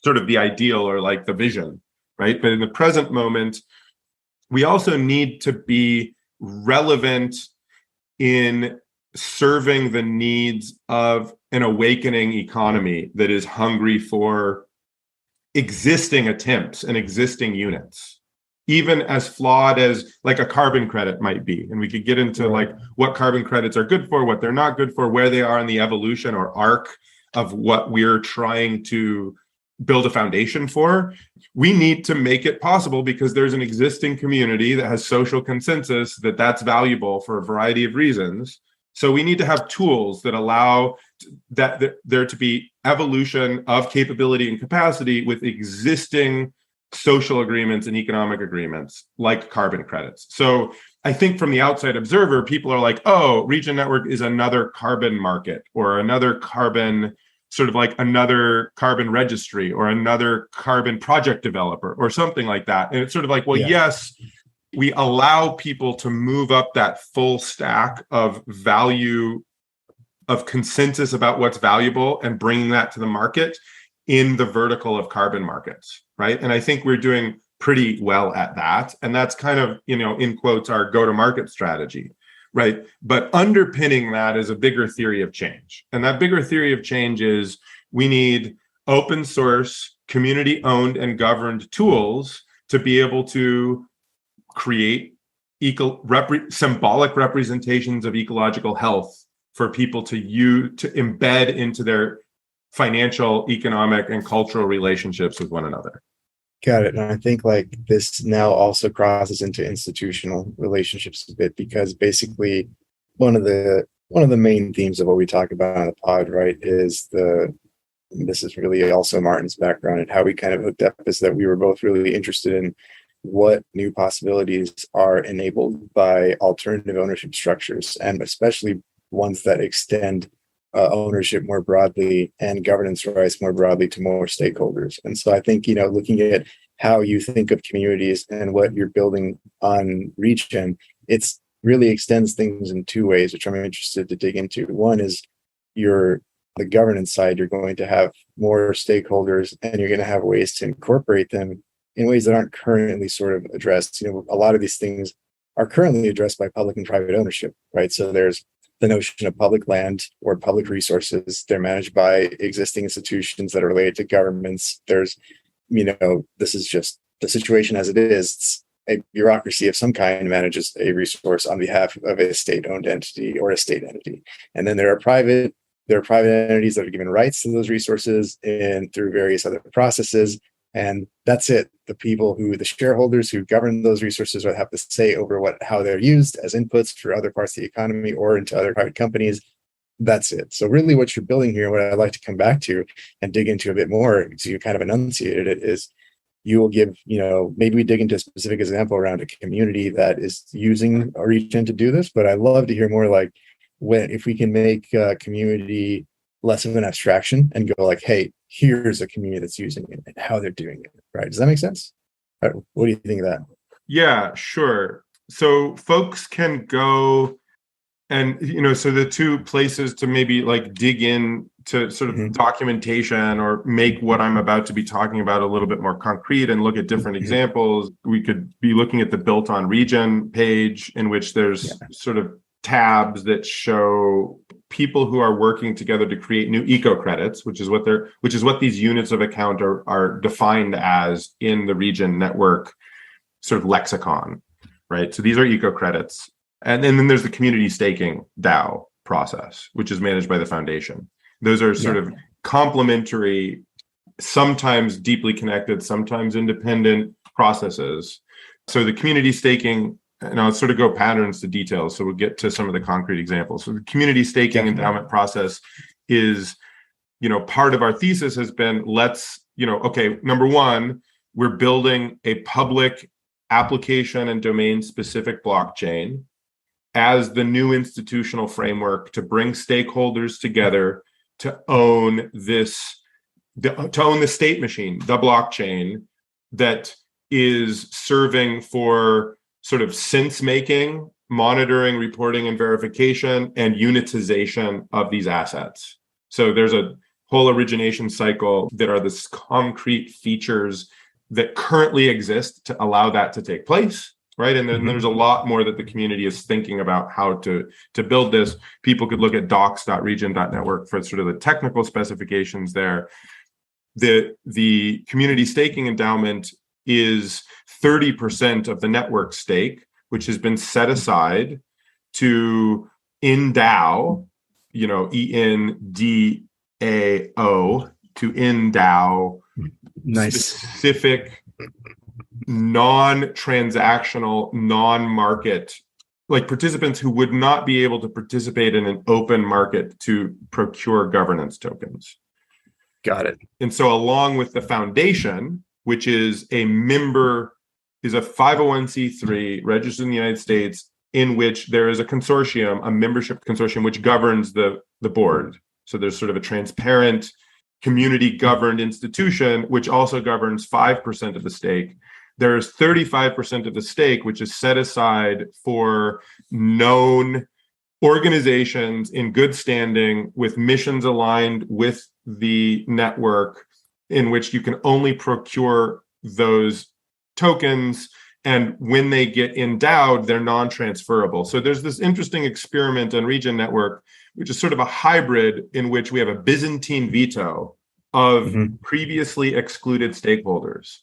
sort of the ideal or like the vision, right? But in the present moment, we also need to be relevant in serving the needs of an awakening economy that is hungry for existing attempts and existing units, even as flawed as like a carbon credit might be. And we could get into like what carbon credits are good for, what they're not good for, where they are in the evolution or arc of what we're trying to build a foundation for. We need to make it possible because there's an existing community that has social consensus that that's valuable for a variety of reasons. So we need to have tools that allow that there to be evolution of capability and capacity with existing social agreements and economic agreements like carbon credits. So I think from the outside observer, people are like, oh, Regen Network is another carbon market or another carbon, sort of like another carbon registry or another carbon project developer or something like that. And it's sort of like, well, yes, we allow people to move up that full stack of value, of consensus about what's valuable and bringing that to the market in the vertical of carbon markets, right? And I think we're doing pretty well at that. And that's kind of, in quotes, our go-to-market strategy, right? But underpinning that is a bigger theory of change. And that bigger theory of change is we need open source, community-owned and governed tools to be able to create symbolic representations of ecological health for people to embed into their financial, economic, and cultural relationships with one another. Got it. And I think like this now also crosses into institutional relationships a bit, because basically one of the main themes of what we talk about on the pod, right, is this is really also Martin's background and how we kind of hooked up, is that we were both really interested in what new possibilities are enabled by alternative ownership structures, and especially ones that extend ownership more broadly and governance rights more broadly to more stakeholders. And so I think, looking at how you think of communities and what you're building on Regen, it's really extends things in two ways, which I'm interested to dig into. One is the governance side. You're going to have more stakeholders and you're going to have ways to incorporate them in ways that aren't currently sort of addressed. A lot of these things are currently addressed by public and private ownership, right? So there's the notion of public land or public resources. They're managed by existing institutions that are related to governments. There's, this is just the situation as it is. A bureaucracy of some kind manages a resource on behalf of a state-owned entity or a state entity. And then there are private entities that are given rights to those resources and through various other processes. And that's it. The shareholders who govern those resources will have to say over how they're used as inputs for other parts of the economy or into other private companies. That's it. So really what you're building here, what I'd like to come back to and dig into a bit more, so you kind of enunciated it, is you will give, maybe we dig into a specific example around a community that is using Regen to do this, but I'd love to hear more like if we can make community less of an abstraction and go like, hey, here's a community that's using it and how they're doing it, right? Does that make sense? Right, what do you think of that? Yeah, sure. So folks can go and, so the two places to maybe like dig in to sort of documentation or make what I'm about to be talking about a little bit more concrete and look at different examples. We could be looking at the Built on Regen page, in which there's sort of tabs that show people who are working together to create new eco credits, which is what these units of account are defined as in the Regen Network sort of lexicon, right? So these are eco credits. And then there's the community staking DAO process, which is managed by the foundation. Those are sort of complementary, sometimes deeply connected, sometimes independent processes. So the community staking, and I'll sort of go patterns to details, so we'll get to some of the concrete examples. So the community staking endowment process is, part of our thesis has been, number one, we're building a public application and domain specific blockchain as the new institutional framework to bring stakeholders together to own to own the state machine, the blockchain, that is serving for sort of sense making, monitoring, reporting, and verification, and unitization of these assets. So there's a whole origination cycle that are the concrete features that currently exist to allow that to take place, right? And then there's a lot more that the community is thinking about how to build this. People could look at docs.regen.network for sort of the technical specifications there. The community staking endowment is 30% of the network stake, which has been set aside to endow, ENDAO, to endow specific non-transactional, non-market, like participants who would not be able to participate in an open market to procure governance tokens. Got it. And so along with the foundation, which is a 501c3 registered in the United States, in which there is a consortium, a membership consortium, which governs the board. So there's sort of a transparent, community-governed institution, which also governs 5% of the stake. There's 35% of the stake, which is set aside for known organizations in good standing with missions aligned with the network, in which you can only procure those tokens, and when they get endowed, they're non-transferable. So there's this interesting experiment on Regen Network, which is sort of a hybrid in which we have a Byzantine veto of previously excluded stakeholders,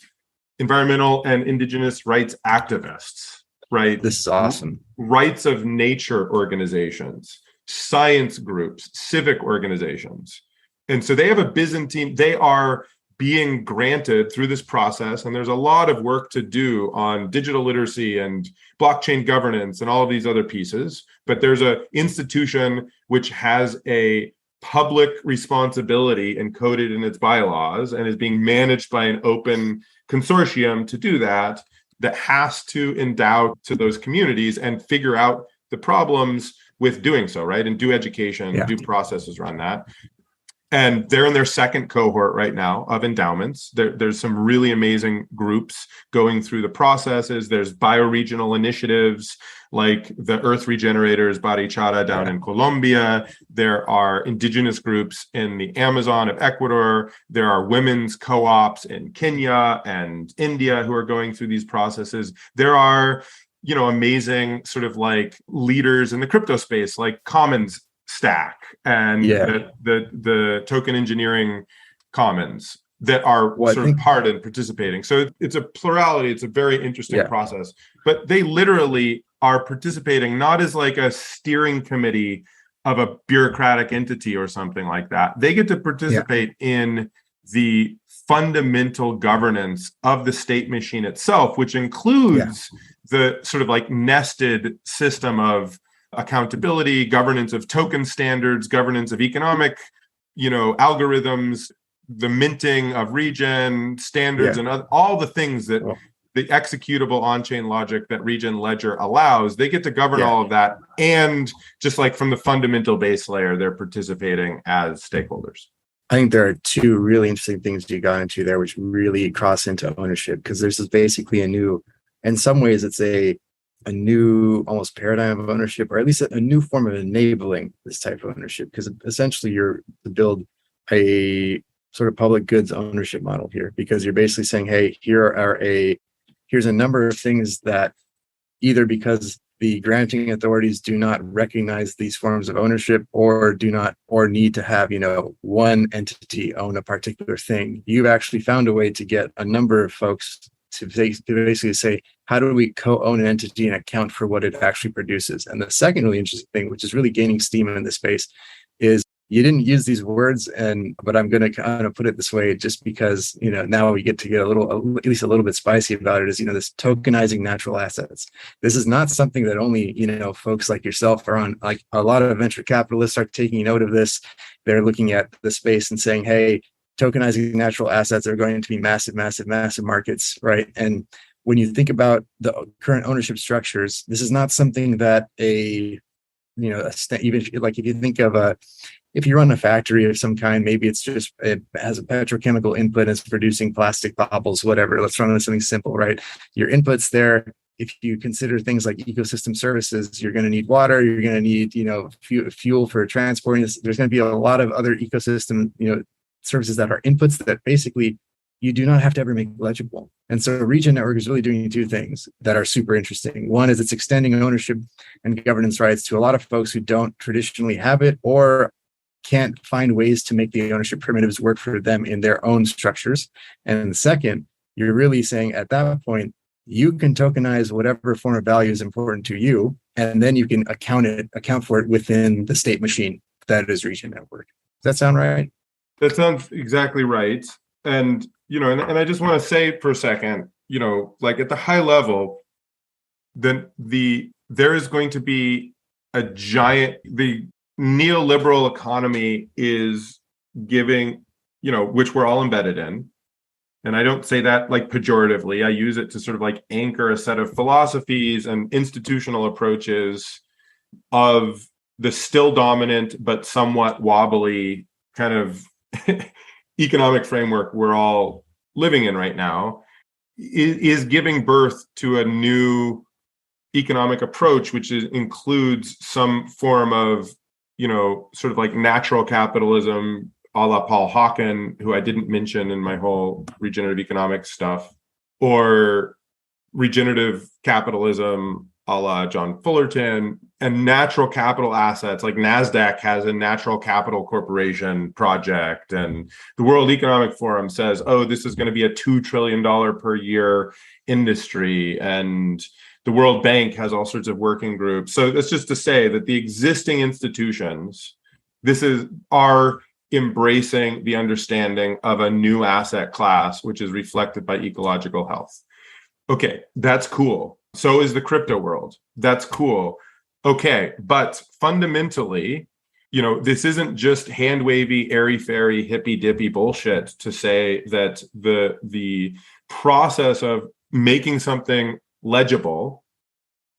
environmental and indigenous rights activists, right? This is awesome. Rights of nature organizations, science groups, civic organizations. And so they have a Byzantine, they are being granted through this process, and there's a lot of work to do on digital literacy and blockchain governance and all of these other pieces, but there's an institution which has a public responsibility encoded in its bylaws and is being managed by an open consortium to do that has to endow to those communities and figure out the problems with doing so, right? And do education, do processes around that. And they're in their second cohort right now of endowments. There's some really amazing groups going through the processes. There's bioregional initiatives like the Earth Regenerators, Barichara down in Colombia. There are indigenous groups in the Amazon of Ecuador. There are women's co-ops in Kenya and India who are going through these processes. There are, amazing sort of like leaders in the crypto space, like Commons Stack and the token engineering commons that are sort of part and participating. So it's a plurality. It's a very interesting process, but they literally are participating not as like a steering committee of a bureaucratic entity or something like that. They get to participate in the fundamental governance of the state machine itself, which includes the sort of like nested system of accountability, governance of token standards, governance of economic, algorithms, the minting of regen standards, and all the things that the executable on-chain logic that Regen Ledger allows. They get to govern all of that. And just like from the fundamental base layer, they're participating as stakeholders. I think there are two really interesting things you got into there, which really cross into ownership, because there's basically in some ways, it's a new almost paradigm of ownership, or at least a new form of enabling this type of ownership, because essentially you're to build a sort of public goods ownership model here, because you're basically saying, hey, here's a number of things that either because the granting authorities do not recognize these forms of ownership or need to have, one entity own a particular thing. You've actually found a way to get a number of folks to basically say, how do we co-own an entity and account for what it actually produces? And the second really interesting thing, which is really gaining steam in this space, is you didn't use these words, but I'm going to kind of put it this way, just because, now we get to get at least a little bit spicy about it, is, this tokenizing natural assets. This is not something that only, folks like yourself are on. Like, a lot of venture capitalists are taking note of this. They're looking at the space and saying, hey, tokenizing natural assets are going to be massive, massive, massive markets, right? And when you think about the current ownership structures, this is not something that even if you think of if you run a factory of some kind, maybe it has a petrochemical input, it's producing plastic bottles, whatever. Let's run with something simple, right? Your inputs there. If you consider things like ecosystem services, you're going to need water, you're going to need, fuel for transporting this. There's going to be a lot of other ecosystem, services that are inputs that basically you do not have to ever make legible. And so Regen Network is really doing two things that are super interesting. One is it's extending ownership and governance rights to a lot of folks who don't traditionally have it or can't find ways to make the ownership primitives work for them in their own structures. And the second, you're really saying at that point, you can tokenize whatever form of value is important to you, and then you can account for it within the state machine that is Regen Network. Does that sound right? That sounds exactly right. And, and I just want to say for a second, like at the high level, there is going to be the neoliberal economy is giving, which we're all embedded in. And I don't say that like pejoratively. I use it to sort of like anchor a set of philosophies and institutional approaches of the still dominant but somewhat wobbly kind of economic framework we're all living in right now, is giving birth to a new economic approach, which includes some form of, sort of like natural capitalism, a la Paul Hawken, who I didn't mention in my whole regenerative economics stuff, or regenerative capitalism, a la John Fullerton, and natural capital assets, like NASDAQ has a natural capital corporation project, and the World Economic Forum says, oh, this is going to be a $2 trillion per year industry, and the World Bank has all sorts of working groups. So that's just to say that the existing institutions, are embracing the understanding of a new asset class, which is reflected by ecological health. Okay, that's cool. So is the crypto world. That's cool. Okay, but fundamentally, this isn't just hand-wavy, airy-fairy, hippy-dippy bullshit to say that the process of making something legible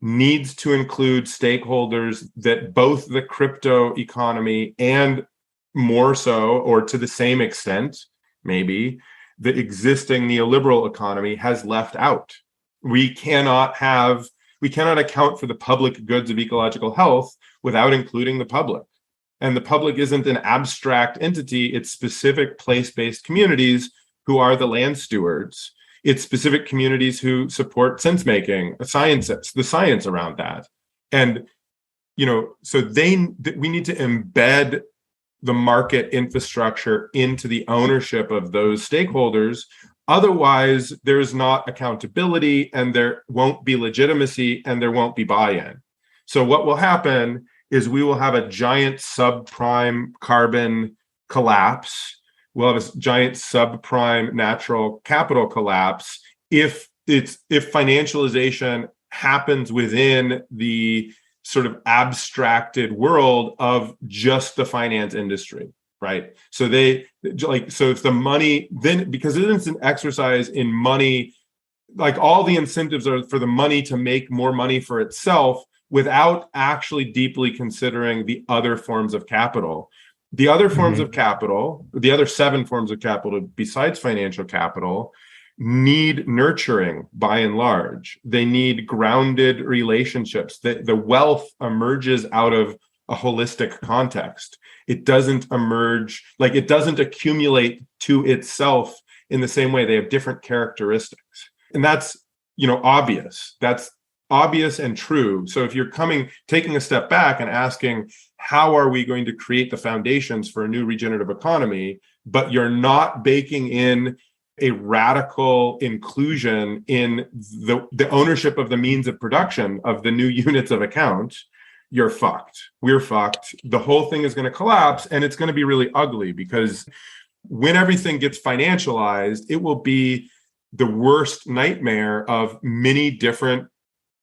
needs to include stakeholders that both the crypto economy and more so, or to the same extent, maybe, the existing neoliberal economy has left out. We cannot account for the public goods of ecological health without including the public. And the public isn't an abstract entity, it's specific place-based communities who are the land stewards. It's specific communities who support sense-making, the science around that. And, so we need to embed the market infrastructure into the ownership of those stakeholders. Otherwise, there's not accountability, and there won't be legitimacy, and there won't be buy-in. So what will happen is we will have a giant subprime carbon collapse. We'll have a giant subprime natural capital collapse if financialization happens within the sort of abstracted world of just the finance industry, right? So if the money, then because it isn't an exercise in money, like all the incentives are for the money to make more money for itself without actually deeply considering the other forms of capital. The other forms of capital, the other 7 forms of capital besides financial capital, need nurturing by and large. They need grounded relationships. The wealth emerges out of a holistic context. It doesn't it doesn't accumulate to itself in the same way. They have different characteristics. And that's, obvious. That's obvious and true. So if you're taking a step back and asking, how are we going to create the foundations for a new regenerative economy, but you're not baking in a radical inclusion in the ownership of the means of production of the new units of account, you're fucked. We're fucked. The whole thing is going to collapse, and it's going to be really ugly, because when everything gets financialized, it will be the worst nightmare of many different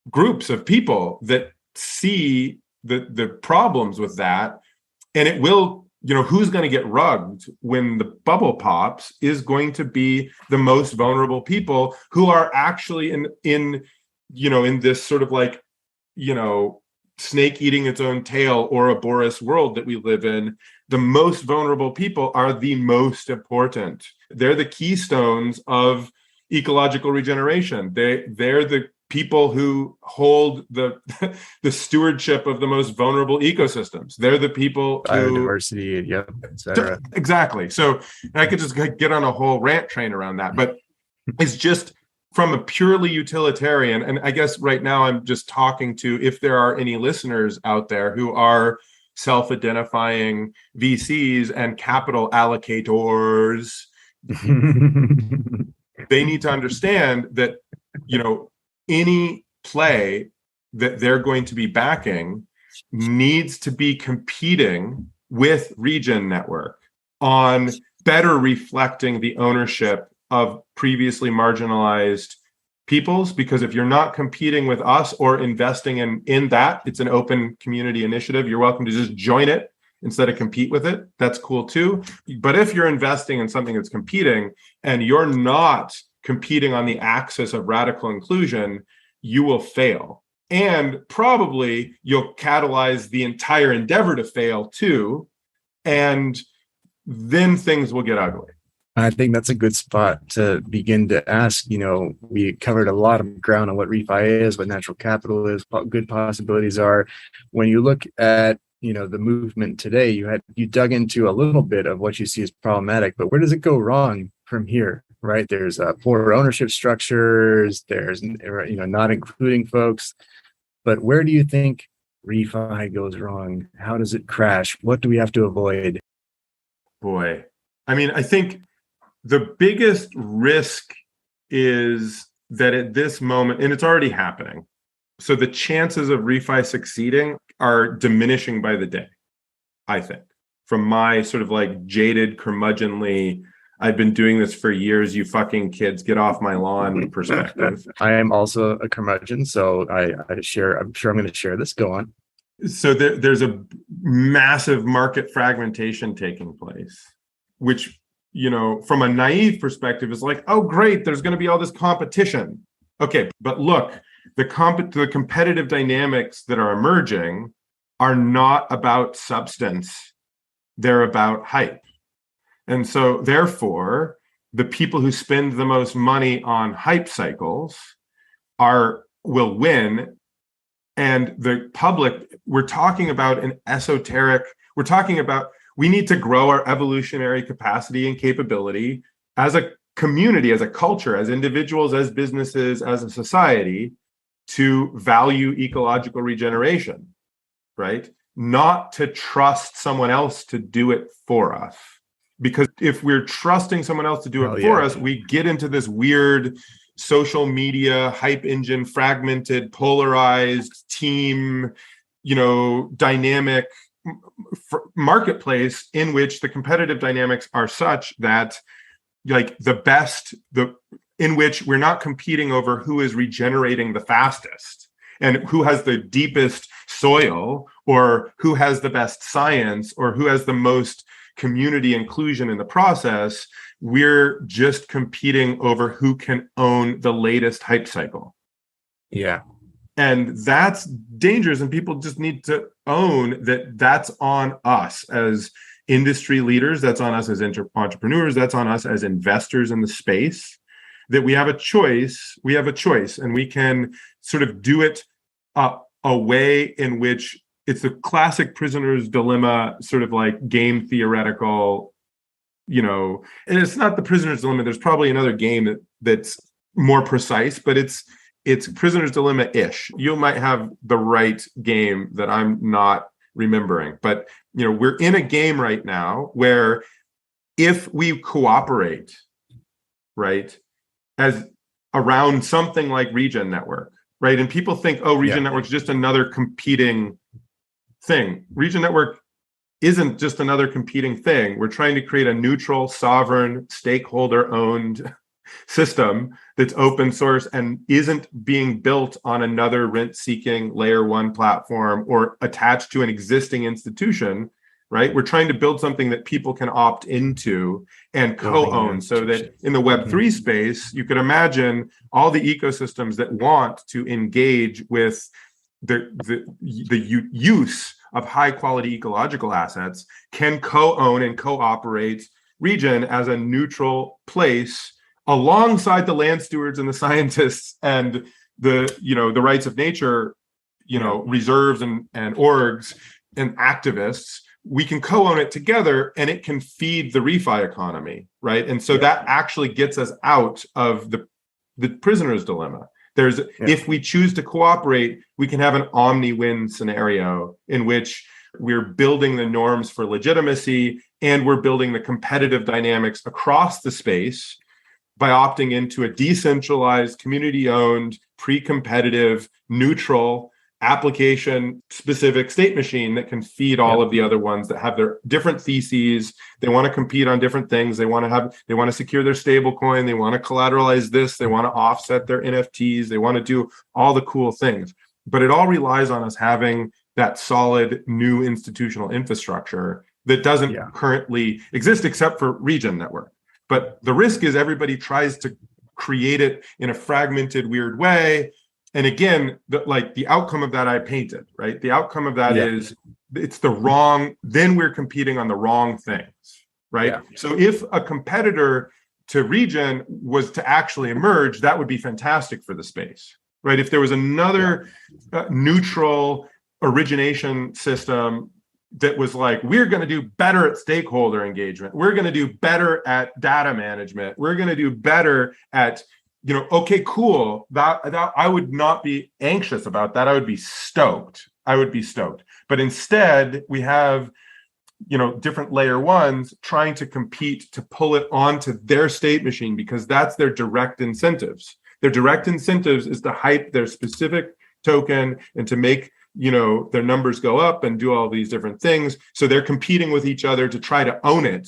groups of people that see the problems with that. And it will, who's going to get rugged when the bubble pops is going to be the most vulnerable people who are actually in this sort of like, snake eating its own tail Ouroboros world that we live in. the most vulnerable people are the most important. They're the keystones of ecological regeneration. They're the people who hold the stewardship of the most vulnerable ecosystems. They're the people who biodiversity, yep, etc. Exactly. So I could just get on a whole rant train around that, but it's just from a purely utilitarian, and I guess right now I'm just talking to, if there are any listeners out there who are self-identifying VCs and capital allocators, they need to understand that, any play that they're going to be backing needs to be competing with Regen Network on better reflecting the ownership of previously marginalized peoples, because if you're not competing with us or investing in that, it's an open community initiative. You're welcome to just join it instead of compete with it. That's cool too. But if you're investing in something that's competing and you're not competing on the axis of radical inclusion, you will fail. And probably you'll catalyze the entire endeavor to fail too. And then things will get ugly. I think that's a good spot to begin to ask. We covered a lot of ground on what refi is, what natural capital is, what good possibilities are. When you look at, the movement today, you dug into a little bit of what you see as problematic, but where does it go wrong from here? Right? There's poor ownership structures. There's, not including folks. But where do you think refi goes wrong? How does it crash? What do we have to avoid? Boy, I think the biggest risk is that at this moment, and it's already happening, so the chances of refi succeeding are diminishing by the day, I think. From my sort of like jaded, curmudgeonly, I've been doing this for years, you fucking kids, get off my lawn perspective. I am also a curmudgeon, so I'm sure I'm going to share this. Go on. So there's a massive market fragmentation taking place, which, from a naive perspective is like, oh, great, there's going to be all this competition. Okay, but look, the competitive dynamics that are emerging are not about substance. They're about hype. And so therefore, the people who spend the most money on hype cycles will win. And the public, we're talking about an esoteric, we're talking about, we need to grow our evolutionary capacity and capability as a community, as a culture, as individuals, as businesses, as a society, to value ecological regeneration, right? Not to trust someone else to do it for us. Because if we're trusting someone else to do it for us, we get into this weird social media, hype engine, fragmented, polarized team, dynamic marketplace in which the competitive dynamics are such that in which we're not competing over who is regenerating the fastest and who has the deepest soil or who has the best science or who has the most community inclusion in the process. We're just competing over who can own the latest hype cycle. Yeah. And that's dangerous. And people just need to own that that's on us as industry leaders. That's on us as entrepreneurs. That's on us as investors in the space, that we have a choice. We have a choice, and we can sort of do it a way in which it's the classic prisoner's dilemma, sort of like game theoretical, and it's not the prisoner's dilemma. There's probably another game that's more precise, but it's prisoner's dilemma-ish. You might have the right game that I'm not remembering, but we're in a game right now where if we cooperate, right, as around something like Regen Network, right, and people think, oh, Regen Network is just another competing thing. Regen Network isn't just another competing thing. We're trying to create a neutral, sovereign, stakeholder-owned system that's open source and isn't being built on another rent-seeking layer one platform or attached to an existing institution, right? We're trying to build something that people can opt into and co-own, so that in the Web3 space, you could imagine all the ecosystems that want to engage with the use of high quality ecological assets can co-own and co-operate Regen as a neutral place alongside the land stewards and the scientists and the rights of nature, reserves and orgs and activists. We can co-own it together and it can feed the refi economy, right? And so that actually gets us out of the prisoner's dilemma. If we choose to cooperate, we can have an omni-win scenario in which we're building the norms for legitimacy and we're building the competitive dynamics across the space by opting into a decentralized, community-owned, pre-competitive, neutral, application-specific state machine that can feed all of the other ones that have their different theses. They want to compete on different things. They want to secure their stable coin. They want to collateralize this. They want to offset their NFTs. They want to do all the cool things. But it all relies on us having that solid new institutional infrastructure that doesn't currently exist except for Regen Network. But the risk is everybody tries to create it in a fragmented, weird way. And again, the outcome of that I painted, right? The outcome of that is it's the wrong, then we're competing on the wrong things, right? Yeah. So if a competitor to Regen was to actually emerge, that would be fantastic for the space, right? If there was another neutral origination system that was like, we're going to do better at stakeholder engagement. We're going to do better at data management. We're going to do better at, okay, cool. That I would not be anxious about that. I would be stoked. But instead, we have, different layer ones trying to compete to pull it onto their state machine because that's their direct incentives. Their direct incentives is to hype their specific token and to make their numbers go up and do all these different things. So they're competing with each other to try to own it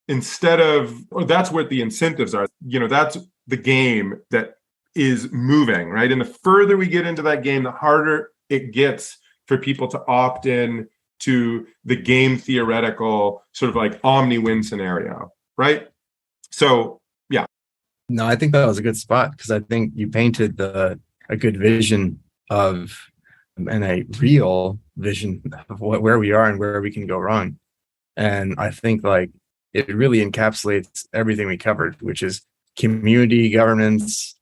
instead of, that's what the incentives are. That's the game that is moving, right? And the further we get into that game, the harder it gets for people to opt in to the game theoretical sort of like omni-win scenario, right? So, yeah. No, I think that was a good spot because I think you painted a good vision of and a real vision of where we are and where we can go wrong. And I think it really encapsulates everything we covered, which is community governance,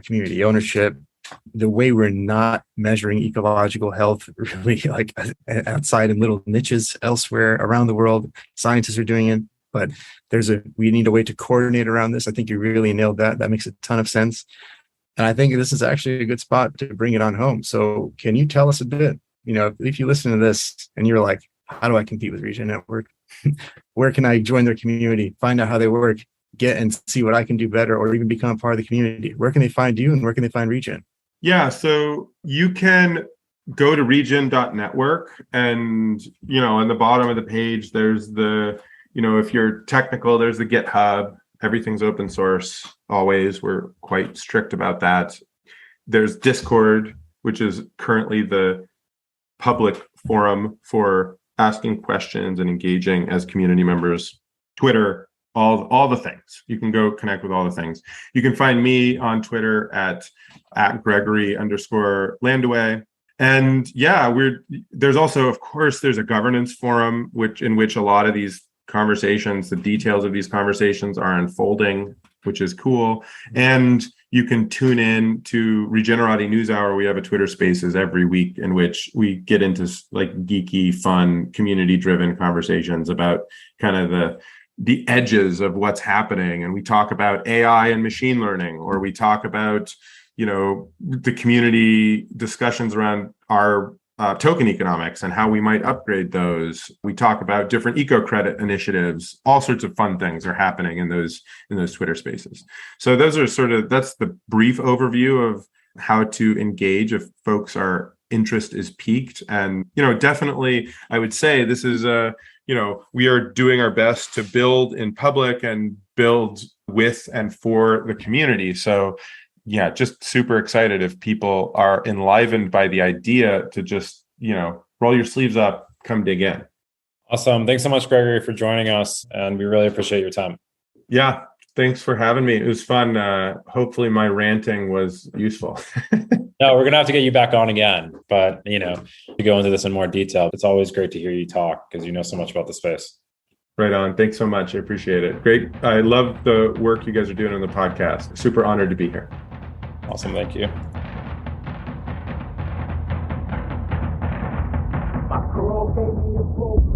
community ownership, the way we're not measuring ecological health really outside in little niches elsewhere around the world. Scientists are doing it, but we need a way to coordinate around this. I think you really nailed that. That makes a ton of sense. And I think this is actually a good spot to bring it on home. So can you tell us a bit, if you listen to this and you're like, how do I compete with Regen Network? Where can I join their community, find out how they work, get and see what I can do better, or even become part of the community? Where can they find you and where can they find Regen? Yeah, so you can go to regen.network and, on the bottom of the page, there's if you're technical, there's the GitHub. Everything's open source, always. We're quite strict about that. There's Discord, which is currently the public forum for asking questions and engaging as community members. Twitter, all the things. You can go connect with all the things. You can find me on Twitter at Gregory_Landua. And there's also, of course, there's a governance forum, in which a lot of these conversations, the details of these conversations are unfolding, which is cool. And you can tune in to Regenerati News Hour. We have a Twitter Spaces every week in which we get into geeky, fun, community-driven conversations about kind of the edges of what's happening. And we talk about AI and machine learning, or we talk about, the community discussions around our token economics and how we might upgrade those. We talk about different eco-credit initiatives. All sorts of fun things are happening in those Twitter spaces. So those are that's the brief overview of how to engage if folks interest is piqued. And, definitely I would say this is we are doing our best to build in public and build with and for the community. So yeah, just super excited if people are enlivened by the idea to just, roll your sleeves up, come dig in. Awesome. Thanks so much, Gregory, for joining us. And we really appreciate your time. Yeah, Thanks for having me. It was fun. Hopefully my ranting was useful. No, we're going to have to get you back on again, but to go into this in more detail. It's always great to hear you talk because you know so much about the space. Right on. Thanks so much. I appreciate it. Great. I love the work you guys are doing on the podcast. Super honored to be here. Awesome. Thank you. My girl gave me a book.